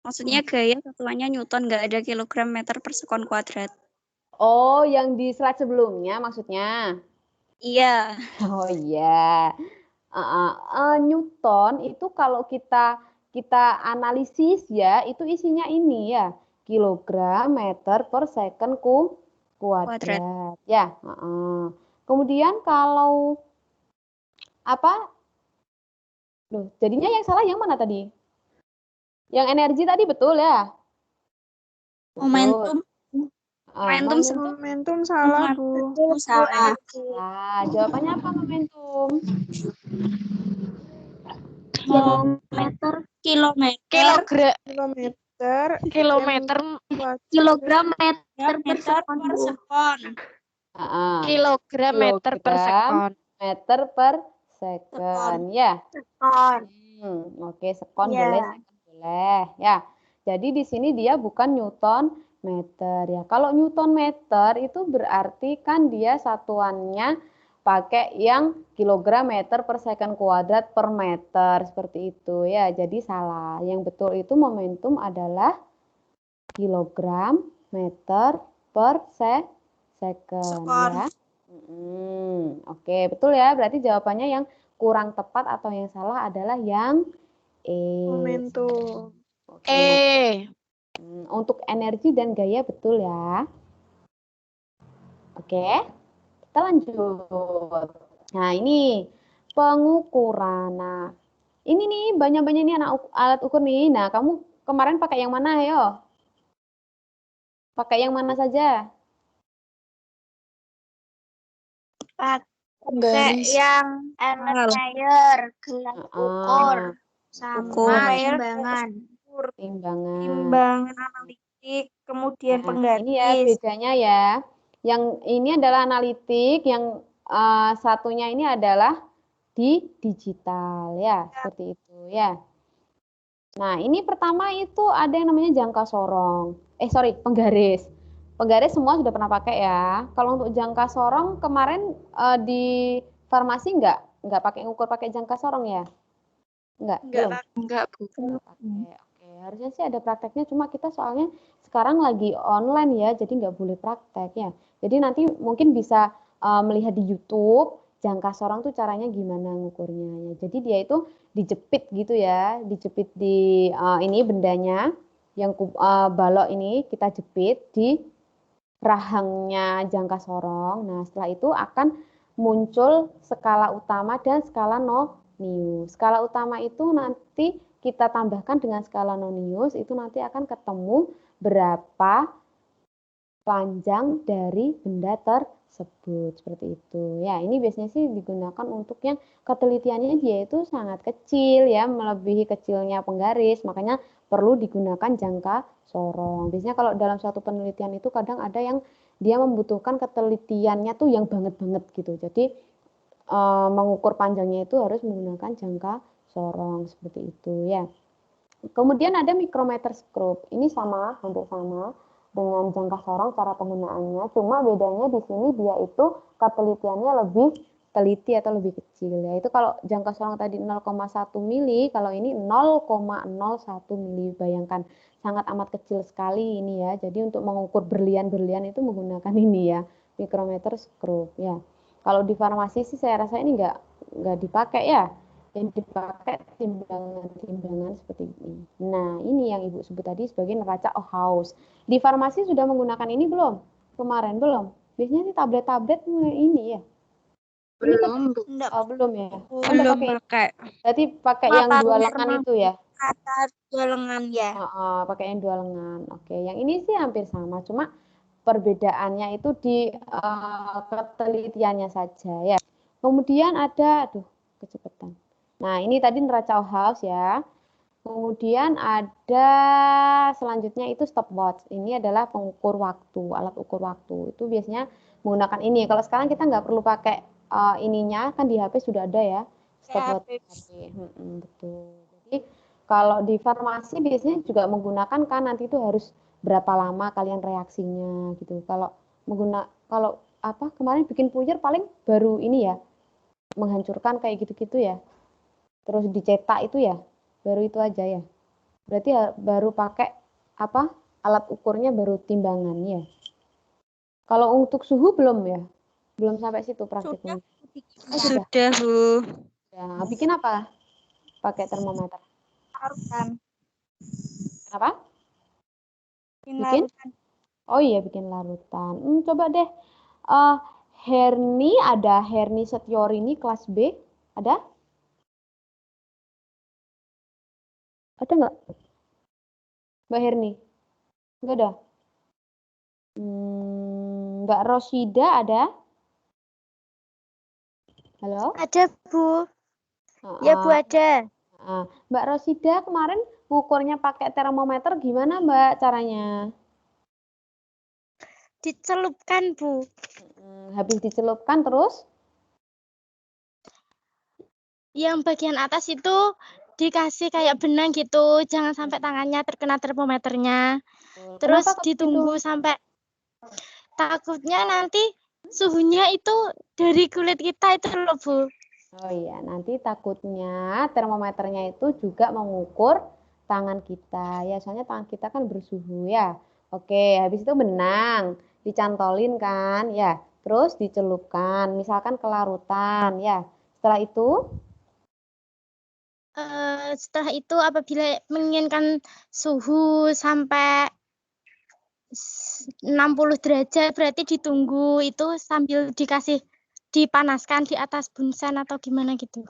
Speaker 5: Maksudnya gaya satuannya Newton, nggak ada kilogram meter per sekon kuadrat.
Speaker 1: Oh, yang di slide sebelumnya maksudnya?
Speaker 5: Iya.
Speaker 1: Oh iya. Newton itu kalau kita analisis ya, itu isinya ini ya, kilogram meter per second kuadrat. Ya. Kemudian kalau apa? Loh, jadinya yang salah yang mana tadi? Yang energi tadi betul ya?
Speaker 5: Momentum.
Speaker 2: Momentum salah, Bu.
Speaker 5: Momentum salah.
Speaker 1: Nah, jawabannya apa momentum?
Speaker 5: Kilometer
Speaker 3: Kilogram meter per
Speaker 5: per
Speaker 3: sekon, Bu.
Speaker 5: sekon.
Speaker 1: Kilogram meter per sekon. Meter per second ya.
Speaker 2: Sekon.
Speaker 1: Oke, sekon
Speaker 2: Ya.
Speaker 1: boleh, second boleh ya. Jadi di sini dia bukan Newton meter ya. Kalau Newton meter itu berarti kan dia satuannya pakai yang kilogram meter per second kuadrat per meter seperti itu ya. Jadi salah. Yang betul itu momentum adalah kilogram meter per second ya. Oke, betul ya. Berarti jawabannya yang kurang tepat atau yang salah adalah yang E.
Speaker 2: Momentum.
Speaker 1: Oke. Untuk energi dan gaya betul ya. Oke, kita lanjut. Nah, ini pengukuran. Nah, ini nih banyak-banyak nih alat ukur nih. Nah, kamu kemarin pakai yang mana, ayo? Pakai yang mana saja?
Speaker 2: Pakai yang Erlenmeyer, gelas ukur, sama timbangan.
Speaker 5: Timbangan analitik, kemudian penggaris.
Speaker 1: Ini ya bedanya ya. Yang ini adalah analitik, yang satunya ini adalah di digital ya, seperti itu ya. Nah, ini pertama itu ada yang namanya jangka sorong. Penggaris. Penggaris semua sudah pernah pakai ya. Kalau untuk jangka sorong kemarin di farmasi nggak pakai ngukur pakai jangka sorong ya? Enggak, Bu. Oke, harusnya sih ada prakteknya, cuma kita soalnya sekarang lagi online ya, jadi nggak boleh praktek ya. Jadi nanti mungkin bisa melihat di YouTube jangka sorong tuh caranya gimana ngukurnya ya. Jadi dia itu dijepit gitu ya, dijepit di ini bendanya yang balok ini kita jepit di rahangnya jangka sorong. Nah, setelah itu akan muncul skala utama dan skala nonius. Skala utama itu nanti kita tambahkan dengan skala nonius, itu nanti akan ketemu berapa panjang dari benda tersebut, seperti itu. Ya, ini biasanya sih digunakan untuk yang ketelitiannya dia itu sangat kecil ya, melebihi kecilnya penggaris, makanya perlu digunakan jangka sorong. Biasanya kalau dalam suatu penelitian itu kadang ada yang dia membutuhkan ketelitiannya tuh yang banget-banget gitu. Jadi mengukur panjangnya itu harus menggunakan jangka sorong seperti itu ya. Kemudian ada micrometer scope. Ini sama, hampir sama dengan jangka sorong cara penggunaannya. Cuma bedanya di sini dia itu ketelitiannya lebih teliti atau lebih kecil ya. Itu kalau jangka sorong tadi 0,1 mili, kalau ini 0,01 mili. Bayangkan sangat amat kecil sekali ini ya. Jadi untuk mengukur berlian-berlian itu menggunakan ini ya, micrometer scope ya. Kalau di farmasi sih saya rasa ini nggak dipakai ya. Yang dipakai timbangan-timbangan seperti ini. Nah, ini yang Ibu sebut tadi sebagai neraca Ohaus. Di farmasi sudah menggunakan ini belum? Kemarin belum? Biasanya sih tablet-tablet ini ya.
Speaker 3: Belum, Bu.
Speaker 1: Belum ya.
Speaker 5: Belum pakai.
Speaker 1: Berarti pakai yang dua lengan itu ya?
Speaker 5: Kata dua lengan ya.
Speaker 1: Pakai yang dua lengan. Oke, yang ini sih hampir sama, cuma perbedaannya itu di ketelitiannya saja ya. Kemudian ada, kecepatan. Nah, ini tadi neraca Ohaus ya. Kemudian ada selanjutnya itu stopwatch. Ini adalah pengukur waktu, alat ukur waktu. Itu biasanya menggunakan ini. Kalau sekarang kita nggak perlu pakai ininya, kan di HP sudah ada ya. Stopwatch HP. Betul. Jadi kalau di farmasi biasanya juga menggunakan kan nanti itu harus berapa lama kalian reaksinya gitu. Kalau kemarin bikin puyer paling baru ini ya. menghancurkan kayak gitu-gitu ya. Terus dicetak itu ya, baru itu aja ya. Berarti ya baru pakai apa? Alat ukurnya baru timbangan ya. Kalau untuk suhu belum ya? Belum sampai situ praktiknya.
Speaker 5: Sudah, Bu.
Speaker 1: Ya, bikin apa? Pakai termometer.
Speaker 2: Larutan.
Speaker 1: Apa?
Speaker 2: Bikin
Speaker 1: Bikin?
Speaker 2: larutan.
Speaker 1: Oh iya, bikin larutan. Coba deh. Herni ada Herni Setiorini kelas B? Ada? Ada nggak? Mbak Herni? Nggak ada? Mbak Rosida ada? Halo?
Speaker 2: Ada, Bu. Ya, Bu,
Speaker 1: Heeh.
Speaker 2: ada.
Speaker 1: Mbak Rosida kemarin ngukurnya pakai termometer gimana Mbak caranya?
Speaker 2: Dicelupkan, Bu.
Speaker 1: Habis dicelupkan terus?
Speaker 2: Yang bagian atas itu dikasih kayak benang gitu, jangan sampai tangannya terkena termometernya. Terus
Speaker 1: Kenapa kok
Speaker 2: ditunggu
Speaker 1: begitu?
Speaker 2: sampai takutnya nanti suhunya itu dari kulit kita itu loh, Bu.
Speaker 1: Oh iya, nanti takutnya termometernya itu juga mengukur tangan kita. Ya, soalnya tangan kita kan bersuhu ya. Oke, habis itu benang dicantolin kan, ya. Terus dicelupkan, misalkan ke larutan, ya. Setelah itu,
Speaker 2: Setelah itu apabila menginginkan suhu sampai 60 derajat berarti ditunggu itu sambil dipanaskan di atas bunsen atau gimana gitu.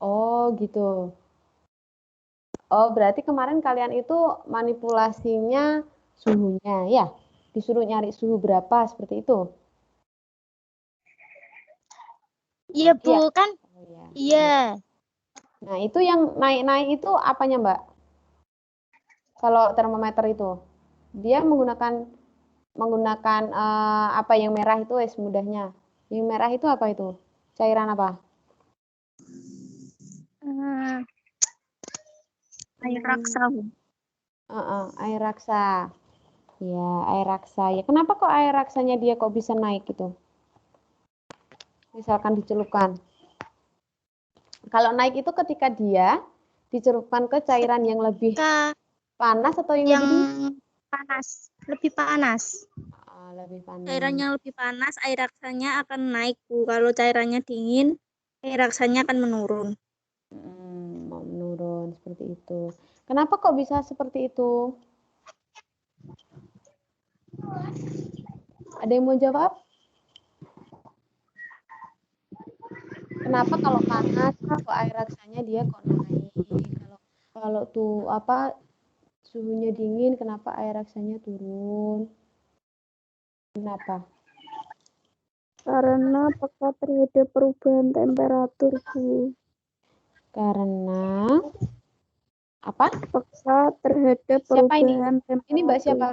Speaker 1: oh gitu. Oh, berarti kemarin kalian itu manipulasinya suhunya, ya? Disuruh nyari suhu berapa, seperti itu?
Speaker 2: Iya, Bu,
Speaker 1: Iya.
Speaker 2: kan?
Speaker 1: Oh, iya.
Speaker 2: Iya.
Speaker 1: Nah, itu yang naik-naik itu apanya, Mbak? Kalau termometer itu, dia menggunakan apa yang merah itu mudahnya. Yang merah itu apa itu? Cairan apa?
Speaker 5: Air raksa, Bu.
Speaker 1: Air raksa. Ya, air raksa. Ya, kenapa kok air raksanya dia kok bisa naik gitu? Misalkan dicelupkan. Kalau naik itu ketika dia dicelupkan ke cairan yang lebih panas atau yang lebih dingin?
Speaker 2: Panas, lebih panas.
Speaker 1: Lebih panas.
Speaker 5: Cairannya lebih panas, air raksanya akan naik, Bu. Kalau cairannya dingin, air raksanya akan menurun.
Speaker 1: Mau menurun seperti itu. Kenapa kok bisa seperti itu? Ada yang mau jawab? Kenapa kalau panas kok air raksanya dia kok naik? Kalau tuh apa suhunya dingin, kenapa air raksanya turun? Kenapa?
Speaker 3: Karena peka terhadap perubahan temperatur, Bu.
Speaker 1: Karena apa?
Speaker 3: Peka terhadap
Speaker 1: Siapa ini?
Speaker 3: perubahan temperatur.
Speaker 1: Ini Mbak siapa?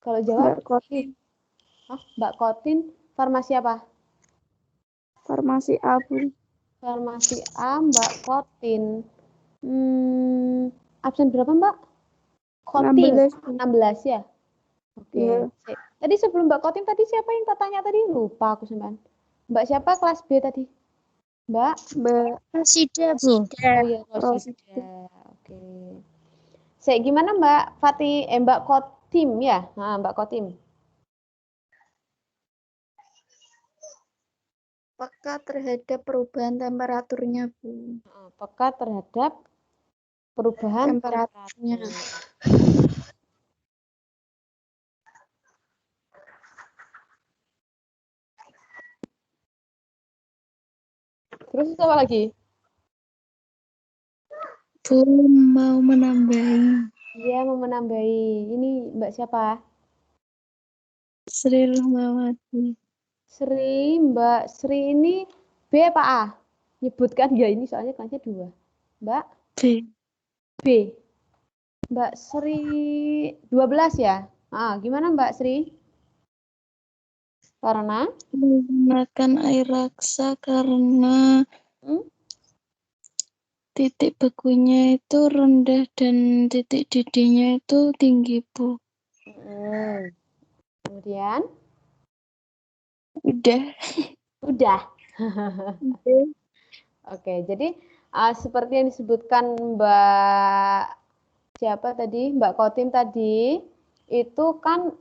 Speaker 1: Kalau jawab?
Speaker 3: Mbak Kotin.
Speaker 1: Mbak Kotin, farmasi apa?
Speaker 3: Farmasi A, Bu.
Speaker 1: Farmasi A, Mbak Kotin. Absen berapa Mbak? Kotin. 16 ya? Oke.
Speaker 3: Ya.
Speaker 1: Tadi sebelum Mbak Kotin tadi siapa yang tanya tadi? Lupa aku sampean. Mbak siapa kelas B tadi? Mbak
Speaker 2: Rosida, Bu.
Speaker 1: Oh iya, Rosida. Oke. Gimana Mbak Mbak Kotim ya? Nah, Mbak Kotim.
Speaker 3: Peka terhadap perubahan temperaturnya, Bu.
Speaker 1: Peka terhadap perubahan
Speaker 3: Temperaturnya.
Speaker 1: Terus apa lagi?
Speaker 6: Bu, mau menambahi.
Speaker 1: Iya, mau menambahi. Ini Mbak siapa?
Speaker 6: Sri Rahmawati.
Speaker 1: Mbak Sri ini B apa A? Nyebutkan ya ini soalnya kelasnya 2. Mbak? B. Mbak Sri 12 ya? Gimana Mbak Sri? Karena?
Speaker 6: Menggunakan air raksa karena titik bekunya itu rendah dan titik didihnya itu tinggi, Bu.
Speaker 1: Kemudian?
Speaker 6: Udah.
Speaker 1: Udah. Oke, jadi seperti yang disebutkan Mbak siapa tadi, Mbak Kotin tadi, itu kan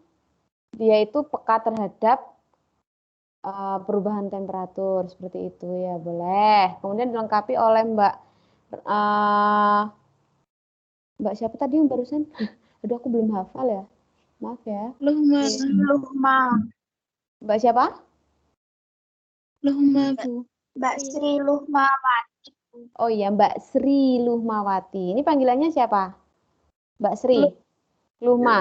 Speaker 1: dia itu peka terhadap perubahan temperatur seperti itu ya, boleh. Kemudian dilengkapi oleh Mbak siapa tadi yang barusan? Aduh, aku belum hafal ya. Maaf ya.
Speaker 2: Luhma.
Speaker 1: Mbak siapa?
Speaker 6: Luhma, Bu.
Speaker 2: Mbak Sri Luhmawati.
Speaker 1: Oh iya, Mbak Sri Luhmawati. Ini panggilannya siapa? Mbak Sri? Luhma.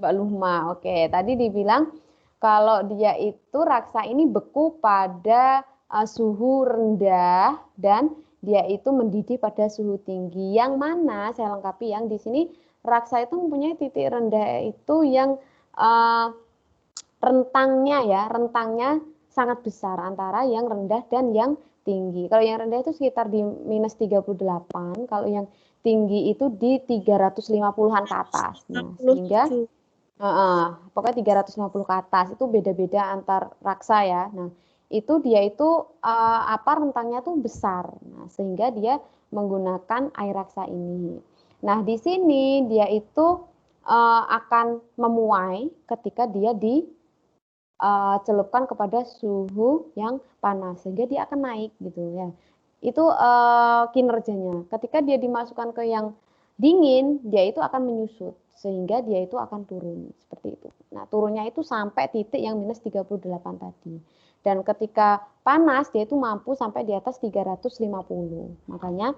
Speaker 1: Mbak Luhma. Oke, tadi dibilang kalau dia itu raksa ini beku pada suhu rendah dan dia itu mendidih pada suhu tinggi. Yang mana saya lengkapi yang di sini raksa itu mempunyai titik rendah itu yang rentangnya sangat besar antara yang rendah dan yang tinggi. Kalau yang rendah itu sekitar di minus 38, kalau yang tinggi itu di 350-an ke atas. Nah, sehingga pokoknya 350 ke atas itu beda-beda antar raksa ya. Nah, itu dia itu rentangnya tuh besar. Nah, sehingga dia menggunakan air raksa ini. Nah, di sini dia itu akan memuai ketika dia celupkan kepada suhu yang panas sehingga dia akan naik gitu ya. Itu kinerjanya. Ketika dia dimasukkan ke yang dingin, dia itu akan menyusut sehingga dia itu akan turun seperti itu. Nah, turunnya itu sampai titik yang minus 38 tadi. Dan ketika panas dia itu mampu sampai di atas 350. Makanya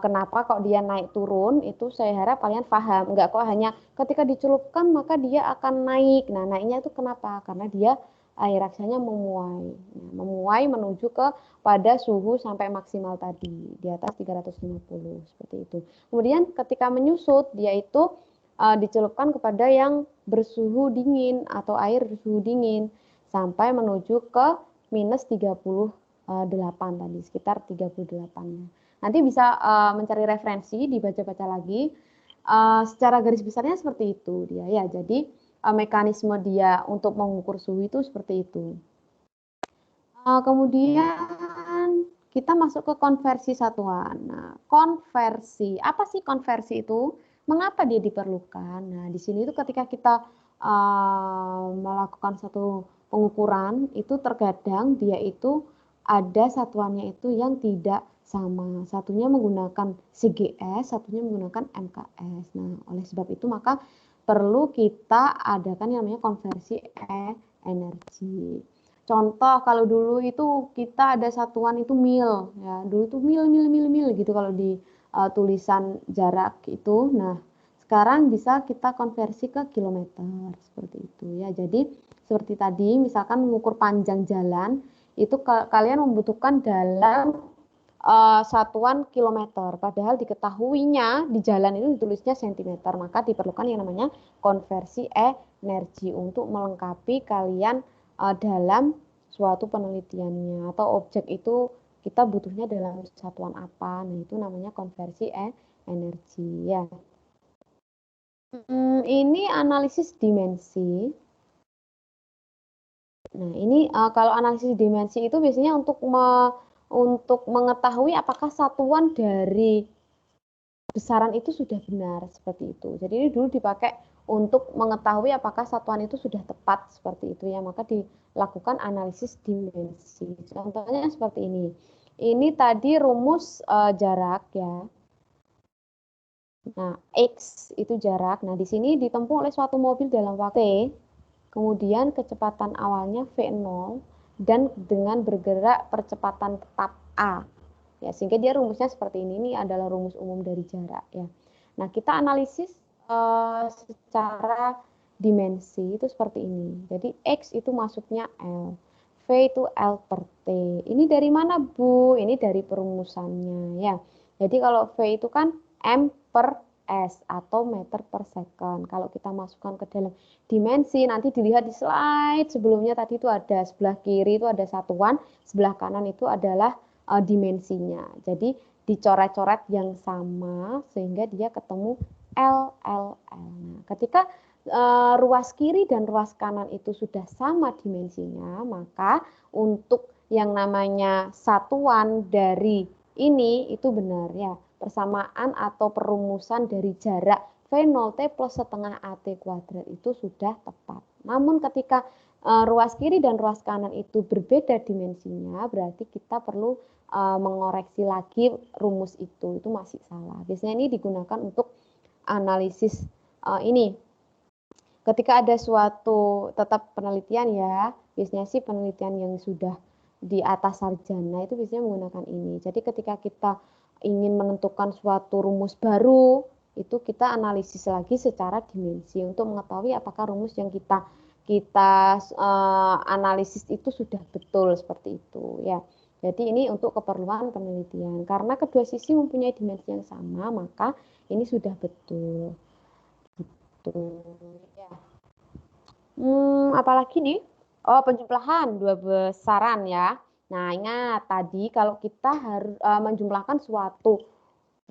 Speaker 1: kenapa kok dia naik turun itu saya harap kalian paham. Enggak kok hanya ketika dicelupkan maka dia akan naik. Nah, naiknya itu kenapa? Karena dia air raksanya memuai. Nah, memuai menuju ke pada suhu sampai maksimal tadi di atas 350 seperti itu. Kemudian ketika menyusut dia itu dicelupkan kepada yang bersuhu dingin atau air bersuhu dingin sampai menuju ke minus 38 tadi, sekitar 38-nya. Nanti bisa mencari referensi, dibaca-baca lagi. Secara garis besarnya seperti itu dia ya. Jadi mekanisme dia untuk mengukur suhu itu seperti itu. Kemudian kita masuk ke konversi satuan. Nah, konversi, apa sih konversi itu? Mengapa dia diperlukan? Nah, di sini itu ketika kita melakukan satu pengukuran, itu terkadang dia itu ada satuannya itu yang tidak sama. Satunya menggunakan CGS, satunya menggunakan MKS. Nah, oleh sebab itu maka perlu kita adakan yang namanya konversi energi. Contoh kalau dulu itu kita ada satuan itu mil ya. Dulu itu mil gitu kalau di tulisan jarak itu. Nah, sekarang bisa kita konversi ke kilometer seperti itu ya. Jadi seperti tadi misalkan mengukur panjang jalan itu kalian membutuhkan dalam satuan kilometer, padahal diketahuinya di jalan itu ditulisnya sentimeter, maka diperlukan yang namanya konversi energi untuk melengkapi kalian dalam suatu penelitiannya atau objek itu kita butuhnya dalam satuan apa. Nah, itu namanya konversi energi ya. Ini analisis dimensi. Nah, ini kalau analisis dimensi itu biasanya untuk mengetahui apakah satuan dari besaran itu sudah benar seperti itu. Jadi ini dulu dipakai untuk mengetahui apakah satuan itu sudah tepat seperti itu ya, maka dilakukan analisis dimensi. Contohnya seperti ini. Ini tadi rumus jarak ya. Nah, X itu jarak. Nah, di sini ditempuh oleh suatu mobil dalam waktu T. Kemudian kecepatan awalnya V0 dan dengan bergerak percepatan tetap A. Ya, sehingga dia rumusnya seperti ini. Ini adalah rumus umum dari jarak ya. Nah, kita analisis secara dimensi itu seperti ini. Jadi X itu masuknya L. V itu L per T. Ini dari mana, Bu? Ini dari perumusannya ya. Jadi kalau V itu kan M per S atau meter per second. Kalau kita masukkan ke dalam dimensi, nanti dilihat di slide sebelumnya tadi itu ada sebelah kiri itu ada satuan, sebelah kanan itu adalah dimensinya. Jadi dicoret-coret yang sama sehingga dia ketemu L. Nah, ketika ruas kiri dan ruas kanan itu sudah sama dimensinya, maka untuk yang namanya satuan dari ini itu benar ya. Persamaan atau perumusan dari jarak V0T plus setengah AT kuadrat itu sudah tepat. Namun ketika ruas kiri dan ruas kanan itu berbeda dimensinya, berarti kita perlu mengoreksi lagi rumus itu masih salah. Biasanya ini digunakan untuk analisis ini. Ketika ada suatu tetap penelitian ya, biasanya sih penelitian yang sudah di atas sarjana itu biasanya menggunakan ini. Jadi ketika kita ingin menentukan suatu rumus baru, itu kita analisis lagi secara dimensi untuk mengetahui apakah rumus yang kita analisis itu sudah betul seperti itu ya. Jadi ini untuk keperluan penelitian. Karena kedua sisi mempunyai dimensi yang sama, maka ini sudah betul. Gitu ya. Apalagi nih? Oh, penjumlahan dua besaran ya. Nah, ingat tadi kalau kita harus menjumlahkan suatu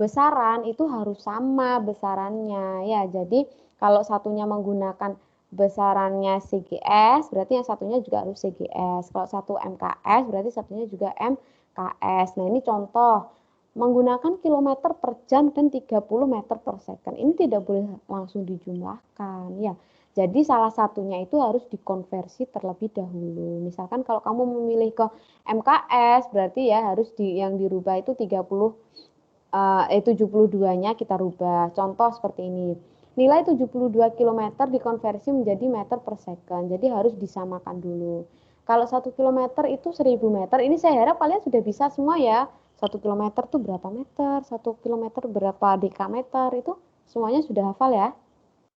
Speaker 1: besaran itu harus sama besarannya ya. Jadi kalau satunya menggunakan besarannya CGS, berarti yang satunya juga harus CGS. Kalau satu MKS, berarti satunya juga MKS. Nah, ini contoh menggunakan kilometer per jam dan 30 meter per second. Ini tidak boleh langsung dijumlahkan ya. Jadi salah satunya itu harus dikonversi terlebih dahulu. Misalkan kalau kamu memilih ke MKS, berarti ya harus yang dirubah itu 72-nya kita rubah. Contoh seperti ini. Nilai 72 km dikonversi menjadi meter per second. Jadi harus disamakan dulu. Kalau 1 km itu 1000 meter. Ini saya harap kalian sudah bisa semua ya. 1 km itu berapa meter? 1 km berapa dekameter? Itu semuanya sudah hafal ya.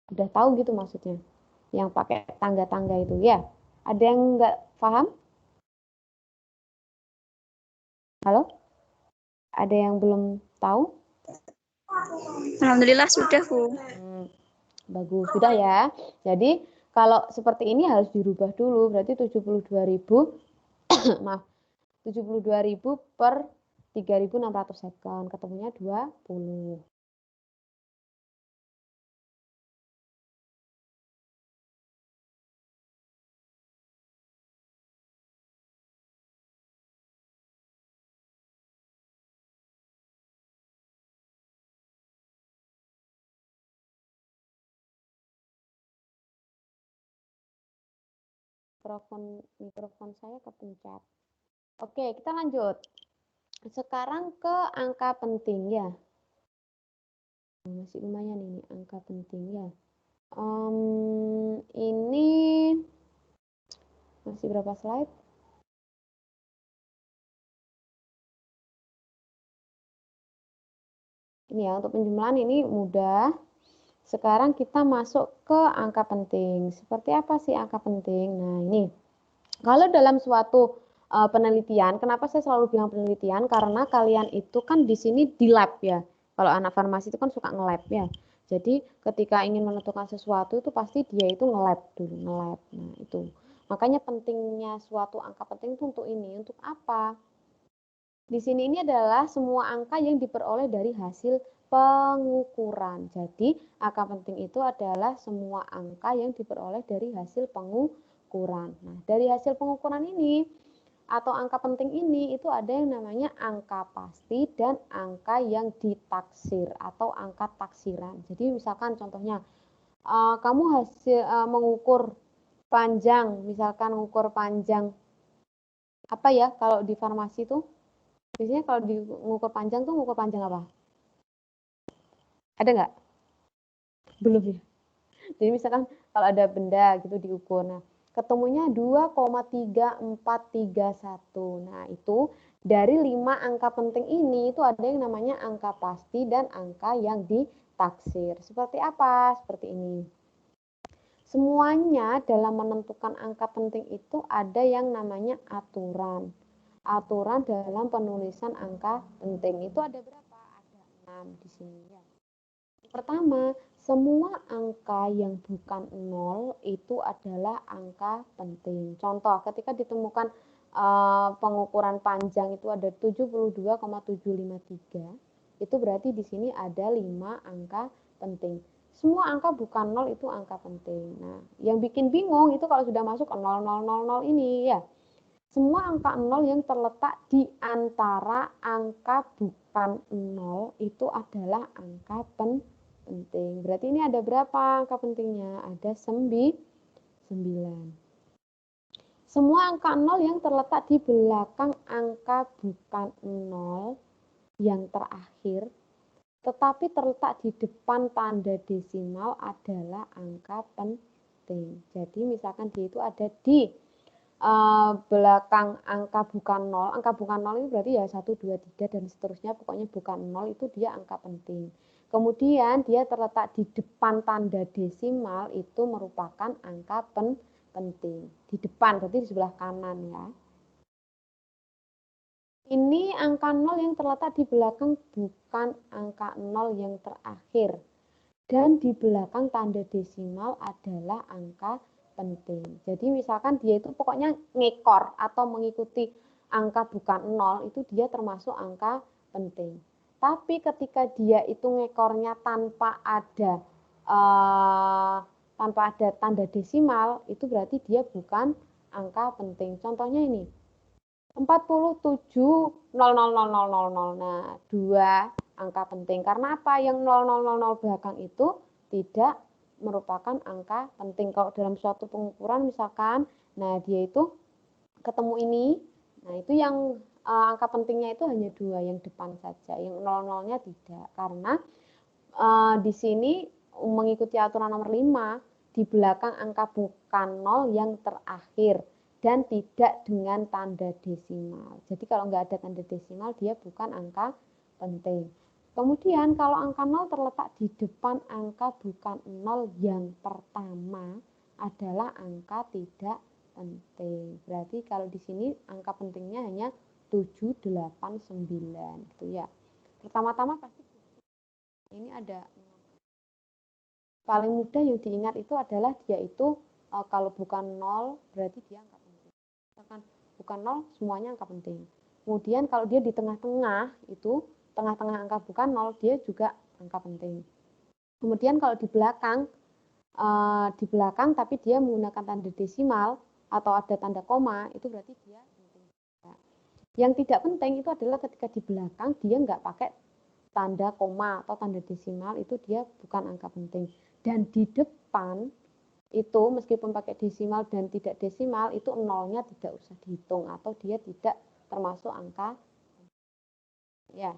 Speaker 1: Udah tahu gitu maksudnya. Yang pakai tangga-tangga itu ya. Ada yang nggak paham? Halo? Ada yang belum tahu?
Speaker 5: Alhamdulillah sudah, Bu.
Speaker 1: Bagus, sudah ya. Jadi kalau seperti ini harus dirubah dulu, berarti 72.000 maaf, 72.000 per 3.600 second, ketemunya 20. Mikrofon saya kepencet. Oke, kita lanjut. Sekarang ke angka penting ya. Masih lumayan ini angka penting ya. Ini masih berapa slide? Ini ya, untuk penjumlahan ini mudah. Sekarang kita masuk ke angka penting. Seperti apa sih angka penting? Nah, ini. Kalau dalam suatu penelitian, kenapa saya selalu bilang penelitian? Karena kalian itu kan di sini di lab ya. Kalau anak farmasi itu kan suka nge-lab ya. Jadi ketika ingin menentukan sesuatu itu pasti dia itu nge-lab dulu, nge-lab. Nah, itu. Makanya pentingnya suatu angka penting itu untuk ini. Untuk apa? Di sini ini adalah semua angka yang diperoleh dari hasil pengukuran. Jadi, angka penting itu adalah semua angka yang diperoleh dari hasil pengukuran. Nah, dari hasil pengukuran ini atau angka penting ini itu ada yang namanya angka pasti dan angka yang ditaksir atau angka taksiran. Jadi, misalkan contohnya kamu hasil mengukur panjang, misalkan mengukur panjang apa ya kalau di farmasi itu biasanya kalau mengukur panjang tuh mengukur panjang apa? Ada nggak? Belum ya. Jadi misalkan kalau ada benda gitu diukur, nah ketemunya 2,3431. Nah itu dari 5 angka penting ini itu ada yang namanya angka pasti dan angka yang ditaksir. Seperti apa? Seperti ini. Semuanya dalam menentukan angka penting itu ada yang namanya aturan. Aturan dalam penulisan angka penting itu ada berapa? Ada 6 di sini ya. Pertama, semua angka yang bukan 0 itu adalah angka penting. Contoh, ketika ditemukan pengukuran panjang itu ada 72,753, itu berarti di sini ada 5 angka penting. Semua angka bukan 0 itu angka penting. Nah, yang bikin bingung itu kalau sudah masuk ke 0, 0, 0, 0 ini ya. Semua angka 0 yang terletak di antara angka bukan 0 itu adalah angka penting. Berarti ini ada berapa angka pentingnya? Ada 9. Semua angka 0 yang terletak di belakang angka bukan 0 yang terakhir, tetapi terletak di depan tanda desimal adalah angka penting. Jadi misalkan dia itu ada di belakang angka bukan 0. Angka bukan 0 itu berarti ya 1, 2, 3 dan seterusnya. Pokoknya bukan 0 itu dia angka penting. Kemudian dia terletak di depan tanda desimal itu merupakan angka penting. Di depan, berarti di sebelah kanan ya. Ini angka 0 yang terletak di belakang bukan angka 0 yang terakhir. Dan di belakang tanda desimal adalah angka penting. Jadi misalkan dia itu pokoknya ngekor atau mengikuti angka bukan 0, itu dia termasuk angka penting. Tapi ketika dia itu ngekornya tanpa ada tanda desimal, itu berarti dia bukan angka penting. Contohnya ini, 47,000,000. Nah, 2 angka penting. Karena apa? Yang 0000 belakang itu tidak merupakan angka penting. Kalau dalam suatu pengukuran misalkan, nah dia itu ketemu ini, nah itu yang angka pentingnya itu hanya 2 yang depan saja, yang 00-nya tidak. Karena di sini mengikuti aturan nomor 5, di belakang angka bukan 0 yang terakhir dan tidak dengan tanda desimal. Jadi kalau nggak ada tanda desimal, dia bukan angka penting. Kemudian kalau angka 0 terletak di depan angka bukan 0 yang pertama adalah angka tidak penting. Berarti kalau di sini angka pentingnya hanya 7, 8, 9 gitu ya. Pertama-tama pasti ini ada paling mudah yang diingat itu adalah dia itu kalau bukan 0 berarti dia angka penting. Misalkan bukan 0 semuanya angka penting. Kemudian kalau dia di tengah-tengah itu tengah-tengah angka bukan 0 dia juga angka penting. Kemudian kalau di belakang tapi dia menggunakan tanda desimal atau ada tanda koma itu berarti dia penting. Yang tidak penting itu adalah ketika di belakang dia nggak pakai tanda koma atau tanda desimal, itu dia bukan angka penting. Dan di depan itu meskipun pakai desimal dan tidak desimal itu 0-nya tidak usah dihitung atau dia tidak termasuk angka ya.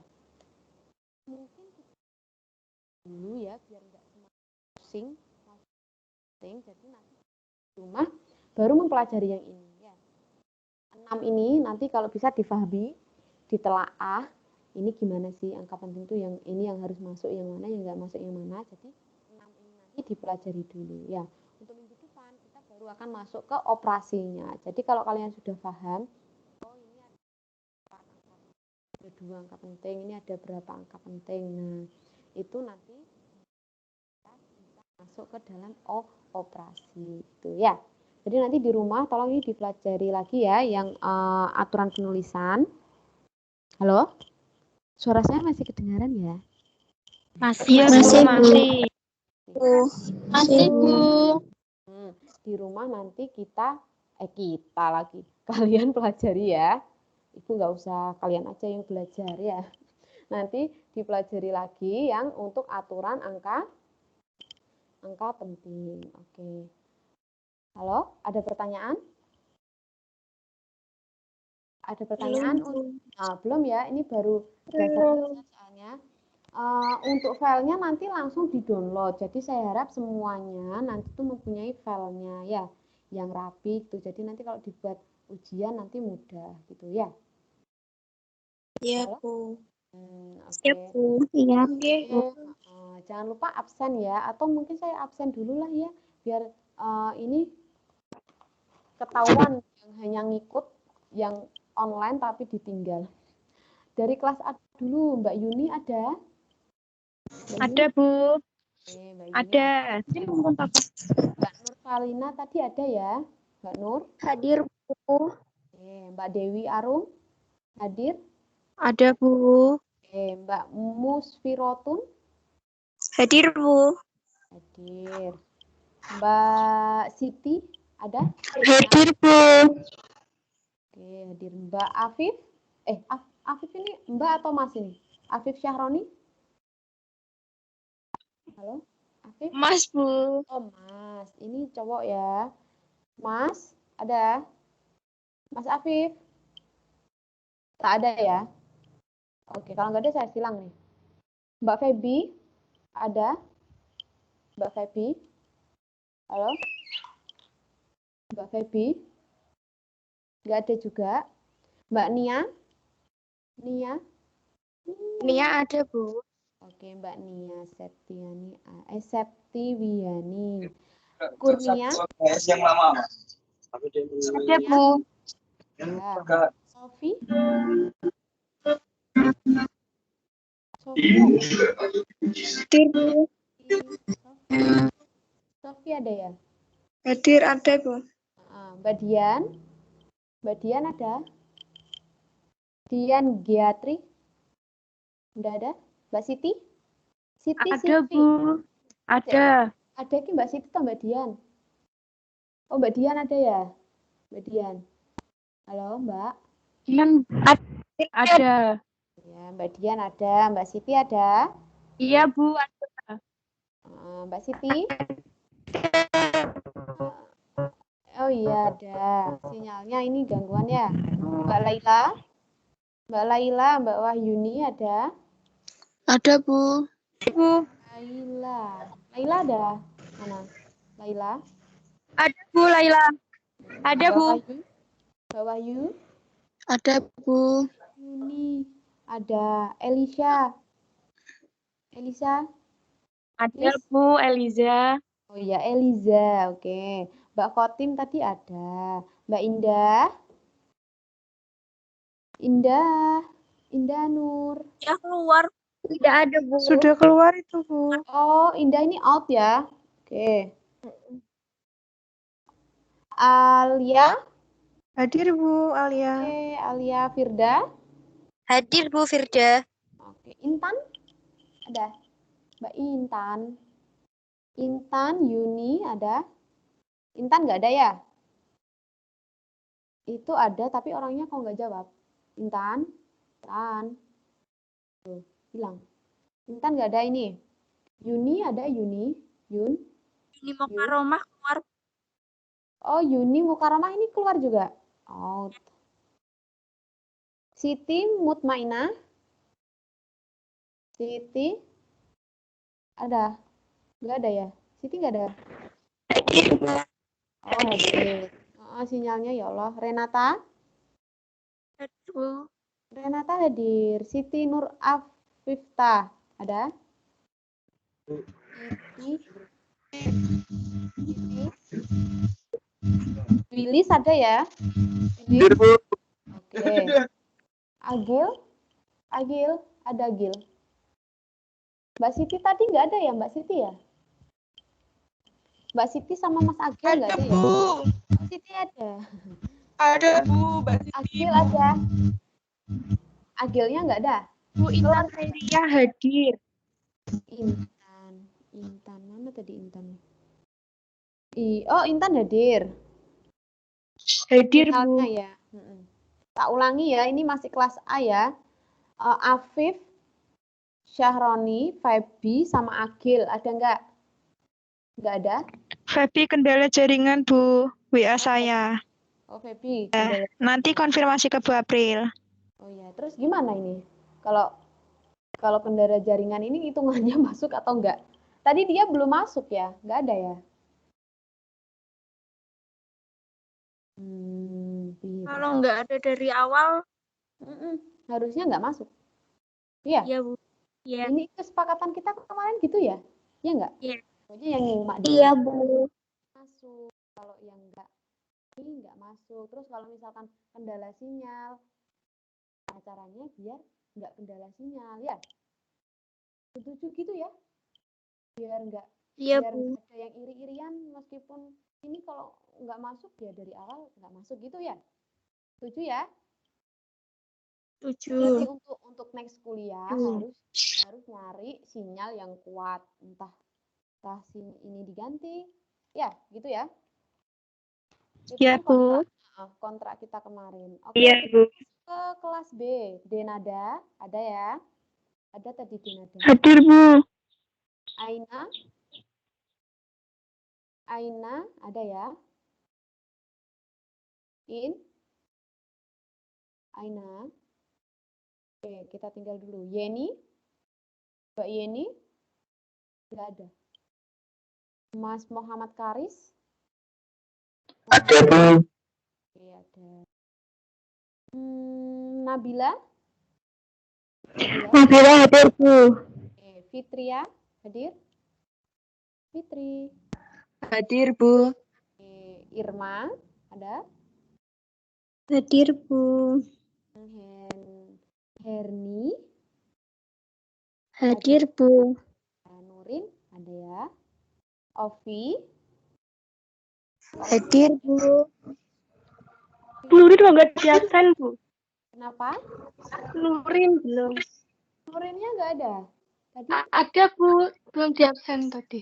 Speaker 1: Mungkin dulu ya biar nggak pusing. Jadi nanti di rumah baru mempelajari yang ini ya. 6 ini nanti kalau bisa difahami, ditelaah ini gimana sih angka penting itu, yang ini yang harus masuk yang mana, yang nggak masuk yang mana. Jadi 6 ini nanti dipelajari dulu ya. Untuk minggu depan kita baru akan masuk ke operasinya. Jadi kalau kalian sudah paham, oh ini ada 2 angka penting, ini ada berapa angka penting. Nah, itu nanti kita bisa masuk ke dalam operasi itu ya. Jadi nanti di rumah tolong ini dipelajari lagi ya yang aturan penulisan. Halo? Suara saya masih kedengaran ya?
Speaker 5: Masih, Bu.
Speaker 1: Di rumah nanti kalian pelajari ya. Ibu nggak usah, kalian aja yang belajar ya. Nanti dipelajari lagi yang untuk aturan angka penting. Oke. Halo, ada pertanyaan? Ada pertanyaan? Belum ya, ini baru dasar soalnya. Untuk filenya nanti langsung di-download. Jadi saya harap semuanya nanti tuh mempunyai filenya ya, yang rapi gitu. Jadi nanti kalau dibuat ujian nanti mudah gitu ya.
Speaker 6: Iya, Bu.
Speaker 5: Siap,
Speaker 1: Oke.
Speaker 5: Bu. Iya.
Speaker 1: Jangan lupa absen ya, atau mungkin saya absen dulu lah ya, biar ini ketahuan yang hanya ngikut yang online tapi ditinggal. Dari kelas A dulu, Mbak Yuni ada?
Speaker 5: Ada, Bu.
Speaker 1: Mbak Yuni
Speaker 5: Ada.
Speaker 1: Mbak Nur Valina tadi ada ya? Mbak Nur?
Speaker 3: Hadir, Bu.
Speaker 1: Mbak Dewi Arum? Hadir?
Speaker 5: Ada, Bu.
Speaker 1: Mbak Musfirotun?
Speaker 3: Hadir, Bu.
Speaker 1: Hadir. Mbak Siti ada?
Speaker 3: Hadir, Bu.
Speaker 1: Oke, hadir. Mbak Afif? Afif ini Mbak atau Mas ini? Afif Syahroni? Halo, Afif?
Speaker 2: Mas, Bu.
Speaker 1: Oh, Mas. Ini cowok ya. Mas, ada? Mas Afif? Tak ada ya? Oke, kalau nggak ada saya silang nih. Mbak Feby? Ada? Mbak Feby? Halo? Mbak Feby? Nggak ada juga. Mbak Nia? Nia?
Speaker 2: Nia ada, Bu.
Speaker 1: Oke, Mbak Nia Septiwiani. Kurnia?
Speaker 4: Yang lama.
Speaker 2: Ada, Bu.
Speaker 1: Ya. Sofi? Sofi
Speaker 6: Hadir, Bu.
Speaker 1: Sofi ada ya?
Speaker 6: Hadir, ada, Bu.
Speaker 1: Mbak Dian? Mbak Dian ada? Dian Giatri? Udah ada? Mbak Siti? Siti
Speaker 2: Ada,
Speaker 1: Siti.
Speaker 2: Bu. Ada.
Speaker 1: Ada ki Mbak Siti atau Mbak Dian? Oh, Mbak Dian ada ya? Mbak Dian. Halo, Mbak.
Speaker 2: Dian ada.
Speaker 1: Ya, Mbak Dian ada. Mbak Siti ada?
Speaker 2: Iya, Bu.
Speaker 1: Mbak Siti? Oh iya ada. Sinyalnya ini gangguan ya. Mbak Laila? Mbak Laila, Mbak Wahyuni ada?
Speaker 6: Ada, Bu.
Speaker 2: Bu.
Speaker 1: Laila. Laila ada? Mana? Laila?
Speaker 2: Ada, Bu, Laila. Ada,
Speaker 1: Mbak
Speaker 2: Bu.
Speaker 1: Wahyu? Mbak Wahyu?
Speaker 6: Ada, Bu.
Speaker 1: Yuni. Ada. Elisha? Elisa?
Speaker 2: Ada,
Speaker 1: Yes.
Speaker 2: Bu, Eliza.
Speaker 1: Oh iya, Eliza. Oke. Mbak Khotim tadi ada. Mbak Indah? Indah? Indah Nur?
Speaker 5: Ya keluar.
Speaker 2: Tidak ada, Bu.
Speaker 6: Sudah keluar itu, Bu.
Speaker 1: Oh, Indah ini out ya? Oke. Alia?
Speaker 6: Hadir, Bu, Alia.
Speaker 1: Oke, Alia Firda?
Speaker 5: Hadir Bu Firda.
Speaker 1: Oke, Intan? Ada? Mbak Intan? Intan, Yuni ada? Intan nggak ada ya? Itu ada, tapi orangnya kok nggak jawab. Intan? Intan? Tuh, bilang. Intan nggak ada ini. Yuni ada, Yuni? Yun?
Speaker 5: Ini mau ke rumah keluar.
Speaker 1: Oh, Yuni Mukarramah ini keluar juga? Out. Siti Mutmainah? Siti? Ada? Nggak ada ya? Siti nggak ada? Oh, hadir. Oh, sinyalnya ya Allah. Renata?
Speaker 5: Hadir Bu.
Speaker 1: Renata hadir. Siti Nur Afifta. Ada? Siti? Siti? Wilis ada ya?
Speaker 4: Hadir, Bu.
Speaker 1: Oke. Agil? Agil? Ada Agil? Mbak Siti tadi nggak ada ya, Mbak Siti ya? Mbak Siti sama Mas Agil nggak ada ya? Mbak Siti ada.
Speaker 6: Ada, Bu, Mbak Siti.
Speaker 1: Agil ada. Agilnya nggak ada?
Speaker 2: Bu Intan Khairia hadir.
Speaker 1: Intan. Intan. Mana tadi Intan? Oh, Intan hadir.
Speaker 2: Hadir, Bu.
Speaker 1: Misalnya ya. Tak ulangi ya, ini masih kelas A ya. Afif, Syahroni, Feby, sama Agil. Ada nggak? Nggak ada?
Speaker 7: Feby kendala jaringan, Bu. WA saya.
Speaker 1: Oh, Feby.
Speaker 7: Nanti konfirmasi ke Bu April.
Speaker 1: Oh ya, terus gimana ini? Kalau kendala jaringan ini hitungannya masuk atau enggak? Tadi dia belum masuk ya? Nggak ada ya?
Speaker 5: Kalau nggak ada dari awal,
Speaker 1: harusnya nggak masuk. Iya?
Speaker 5: ya Bu. Iya.
Speaker 1: Ini kesepakatan kita kemarin gitu ya? Iya nggak?
Speaker 5: Iya.
Speaker 1: Pokoknya yang nyimak
Speaker 3: Iya, Bu.
Speaker 1: masuk. Kalau yang ini nggak masuk. Terus kalau misalkan kendala sinyal, caranya biar nggak kendala sinyal ya? Setuju gitu ya? Biar nggak
Speaker 5: Iya
Speaker 1: biar
Speaker 5: Bu.
Speaker 1: nggak ada yang iri-irian meskipun ini kalau nggak masuk ya dari awal nggak masuk gitu ya? Setuju ya?
Speaker 5: Setuju.
Speaker 1: Jadi untuk next kuliah harus nyari sinyal yang kuat, entah Apakah ini diganti? Ya, gitu ya. Itu
Speaker 7: Iya,
Speaker 1: kan
Speaker 7: Bu.
Speaker 1: kontrak kita kemarin. Oke,
Speaker 7: Iya, Bu.
Speaker 1: ke kelas B. Denada, ada ya? Ada tadi Denada.
Speaker 7: Hadir, Bu.
Speaker 1: Aina? Aina, ada ya? Aina. Oke, kita tinggal dulu. Yeni? Mbak Yeni? Tidak ada. Mas Muhammad Karis?
Speaker 4: Ada, Bu.
Speaker 1: Oke, ada. Nabila?
Speaker 7: Nabila hadir, Bu.
Speaker 1: Oke, Fitria? Hadir? Fitri?
Speaker 6: Hadir, Bu.
Speaker 1: Oke, Irma? Ada?
Speaker 5: Hadir, Bu.
Speaker 1: Herni?
Speaker 5: Hadir, Bu.
Speaker 1: Nurin? Ada ya? Ovi?
Speaker 5: Hadir, Bu.
Speaker 7: Nurin kok nggak di absen, Bu?
Speaker 1: Kenapa?
Speaker 7: Nurin belum.
Speaker 1: Nurinnya nggak ada? Tadi?
Speaker 7: Ada, Bu. Belum di absen tadi.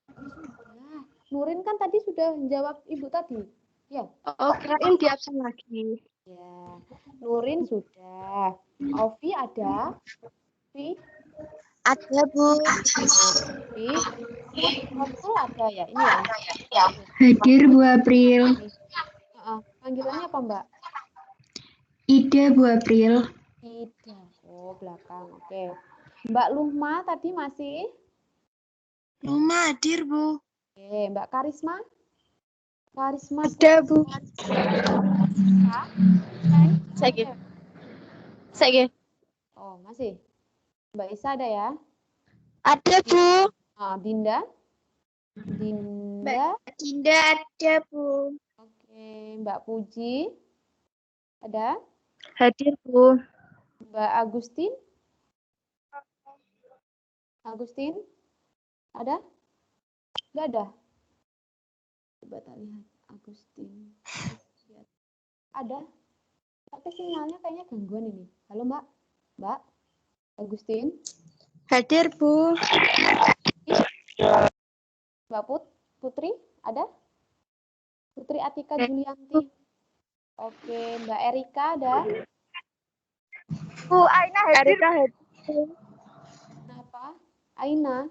Speaker 1: Sudah. Nurin kan tadi sudah jawab Ibu tadi. Ya.
Speaker 7: Oh, kirain di absen lagi.
Speaker 1: Ya. Nurin sudah. Ovi ada? Ovi?
Speaker 5: Ada, Bu.
Speaker 1: Ovi? Betul ada ya? Ini ya?
Speaker 5: Hadir, Bu April.
Speaker 1: Panggilannya apa, Mbak?
Speaker 5: Ida, Bu April.
Speaker 1: Ida. Oh, belakang. Oke. Mbak Luhma tadi masih?
Speaker 6: Luma hadir, Bu.
Speaker 1: Oke, Mbak Karisma? Karisma.
Speaker 6: Ada, Bu.
Speaker 5: Saya.
Speaker 1: Oh, masih. Mbak Isa ada ya?
Speaker 5: Ada, Bu.
Speaker 1: Dinda? Dinda?
Speaker 2: Dinda ada, Bu.
Speaker 1: Oke, Mbak Puji? Ada?
Speaker 7: Hadir, Bu.
Speaker 1: Mbak Agustin? Agustin? Ada? Nggak ada? Coba tak lihat. Agustin. Ada? Tapi sinyalnya kayaknya gangguan ini. Halo, Mbak? Mbak? Agustin?
Speaker 6: Hadir, Bu.
Speaker 1: Mbak Putri? Ada? Putri Atika Julianti. Oke, Mbak Erika ada?
Speaker 2: Bu, Aina hadir.
Speaker 1: Kenapa? Aina?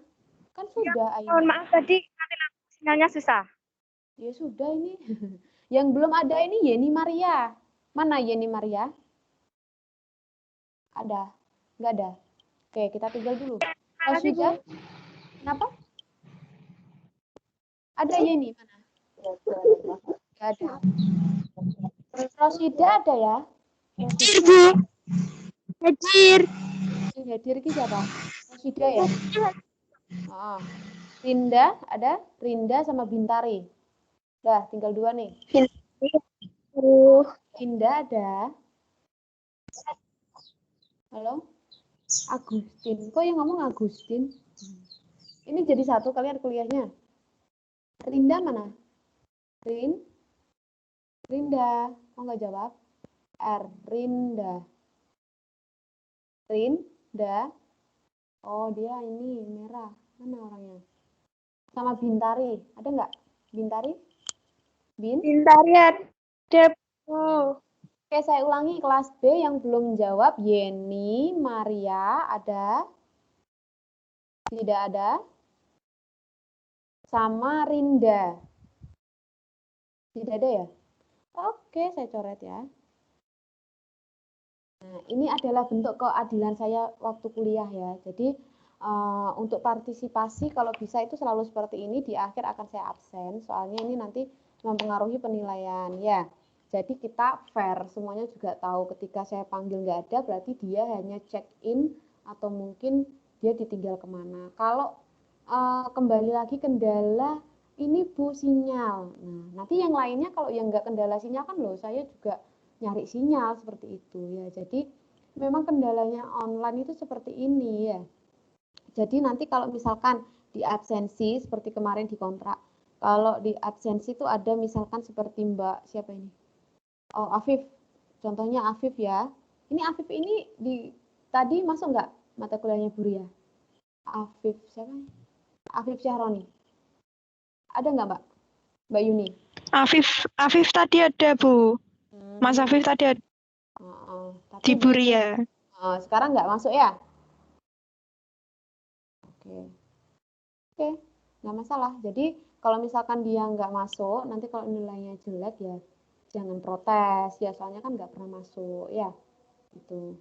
Speaker 1: Kan sudah Aina.
Speaker 2: Mohon maaf tadi sinyalnya susah.
Speaker 1: Ya sudah ini. Yang belum ada ini Yeni Maria. Mana Yeni Maria? Ada? Nggak ada? Oke, kita tinggal dulu. Rosida? Kenapa? Ada Yeni? Mana? Nggak ada. Rosida ada ya?
Speaker 5: Hadir, Bu. Hadir.
Speaker 1: Yang hadir ini siapa? Rosida ya? Rinda ada? Rinda sama Bintari. Udah, tinggal dua nih. Rinda ada? Halo? Agustin. Kok yang ngomong Agustin? Ini jadi satu kalian kuliahnya. Rinda mana? Rinda. Kok nggak jawab? Rinda. Rinda. Oh, dia ini merah. Mana orangnya? Sama Bintari. Ada nggak? Bintari?
Speaker 2: Bintari ada, Bu.
Speaker 1: Oke, saya ulangi kelas B yang belum jawab. Yeni, Maria, ada? Tidak ada? Sama Rinda. Tidak ada ya? Oke, saya coret ya. Nah, ini adalah bentuk keadilan saya waktu kuliah ya. Jadi, untuk partisipasi kalau bisa itu selalu seperti ini. Di akhir akan saya absen, soalnya ini nanti mempengaruhi penilaian ya. Jadi kita fair, semuanya juga tahu ketika saya panggil nggak ada, berarti dia hanya check in atau mungkin dia ditinggal kemana. Kalau kembali lagi kendala ini Bu sinyal. Nah, nanti yang lainnya kalau yang nggak kendala sinyal kan loh, saya juga nyari sinyal seperti itu ya. Jadi memang kendalanya online itu seperti ini ya. Jadi nanti kalau misalkan di absensi seperti kemarin di kontrak, kalau di absensi itu ada misalkan seperti Mbak siapa ini? Oh, Afif. Contohnya Afif ya. Ini Afif ini tadi masuk nggak mata kuliahnya Bu Ria? Afif siapa? Afif Syahroni. Ada nggak, Mbak? Mbak Yuni?
Speaker 7: Afif tadi ada, Bu. Mas Afif tadi ada
Speaker 1: Tapi
Speaker 7: di Buria.
Speaker 1: sekarang nggak masuk ya? Oke, nggak masalah. Jadi kalau misalkan dia nggak masuk, nanti kalau nilainya jelek ya jangan protes ya, soalnya kan nggak pernah masuk ya. Gitu.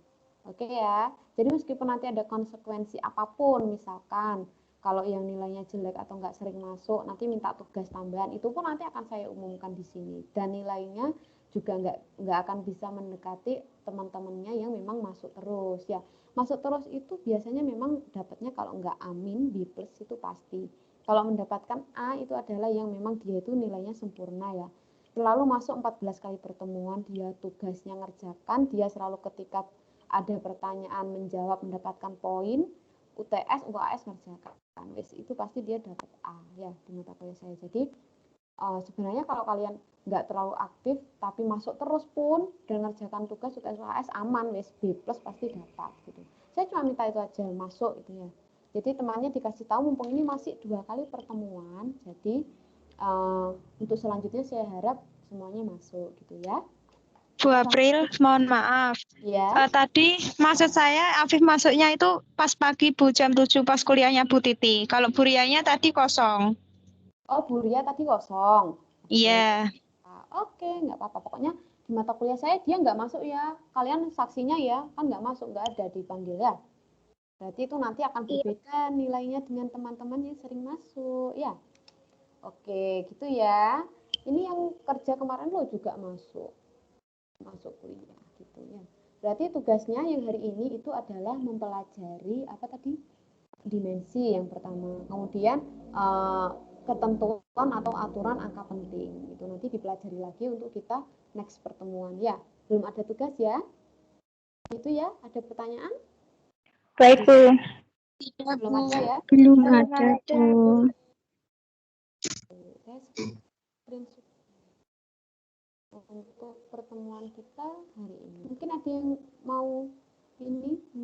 Speaker 1: Oke ya. Jadi meskipun nanti ada konsekuensi apapun, misalkan kalau yang nilainya jelek atau nggak sering masuk, nanti minta tugas tambahan, itu pun nanti akan saya umumkan di sini. Dan nilainya juga nggak akan bisa mendekati teman-temannya yang memang masuk terus ya. Masuk terus itu biasanya memang dapatnya kalau nggak amin B+ itu pasti. Kalau mendapatkan A itu adalah yang memang dia itu nilainya sempurna ya. Selalu masuk 14 kali pertemuan, dia tugasnya ngerjakan, dia selalu ketika ada pertanyaan menjawab mendapatkan poin, UTS, UAS ngerjakan. Itu pasti dia dapat A ya di mata kuliah saya. Jadi sebenarnya kalau kalian nggak terlalu aktif tapi masuk terus pun dan ngerjakan tugas UTS UAS aman, B+ pasti dapat gitu. Saya cuma minta itu aja masuk gitu ya. Jadi temannya dikasih tahu mumpung ini masih 2 kali pertemuan, jadi untuk selanjutnya saya harap semuanya masuk gitu ya.
Speaker 7: Bu April, mohon maaf.
Speaker 1: Ya.
Speaker 7: Tadi maksud saya Afif masuknya itu pas pagi Bu, jam 7 pas kuliahnya Bu Titi. Kalau Burianya tadi kosong.
Speaker 1: Oh, Buria tadi kosong.
Speaker 7: Iya.
Speaker 1: Oke, nggak apa-apa. Pokoknya di mata kuliah saya dia nggak masuk ya. Kalian saksinya ya, kan nggak masuk, nggak ada dipanggil ya. Berarti itu nanti akan berbeda nilainya dengan teman-teman yang sering masuk ya. Oke, gitu ya. Ini yang kerja kemarin lo juga masuk kuliah gitu ya. Berarti tugasnya yang hari ini itu adalah mempelajari apa tadi? Dimensi yang pertama. Kemudian ketentuan atau aturan angka penting. Itu nanti dipelajari lagi untuk kita next pertemuan ya. Belum ada tugas ya? Itu ya, ada pertanyaan?
Speaker 5: Baik, Bu.
Speaker 1: Belum ada ya?
Speaker 5: Belum ada, Bu.
Speaker 1: Saya screenshot untuk pertemuan kita hari ini. Mungkin ada yang mau ini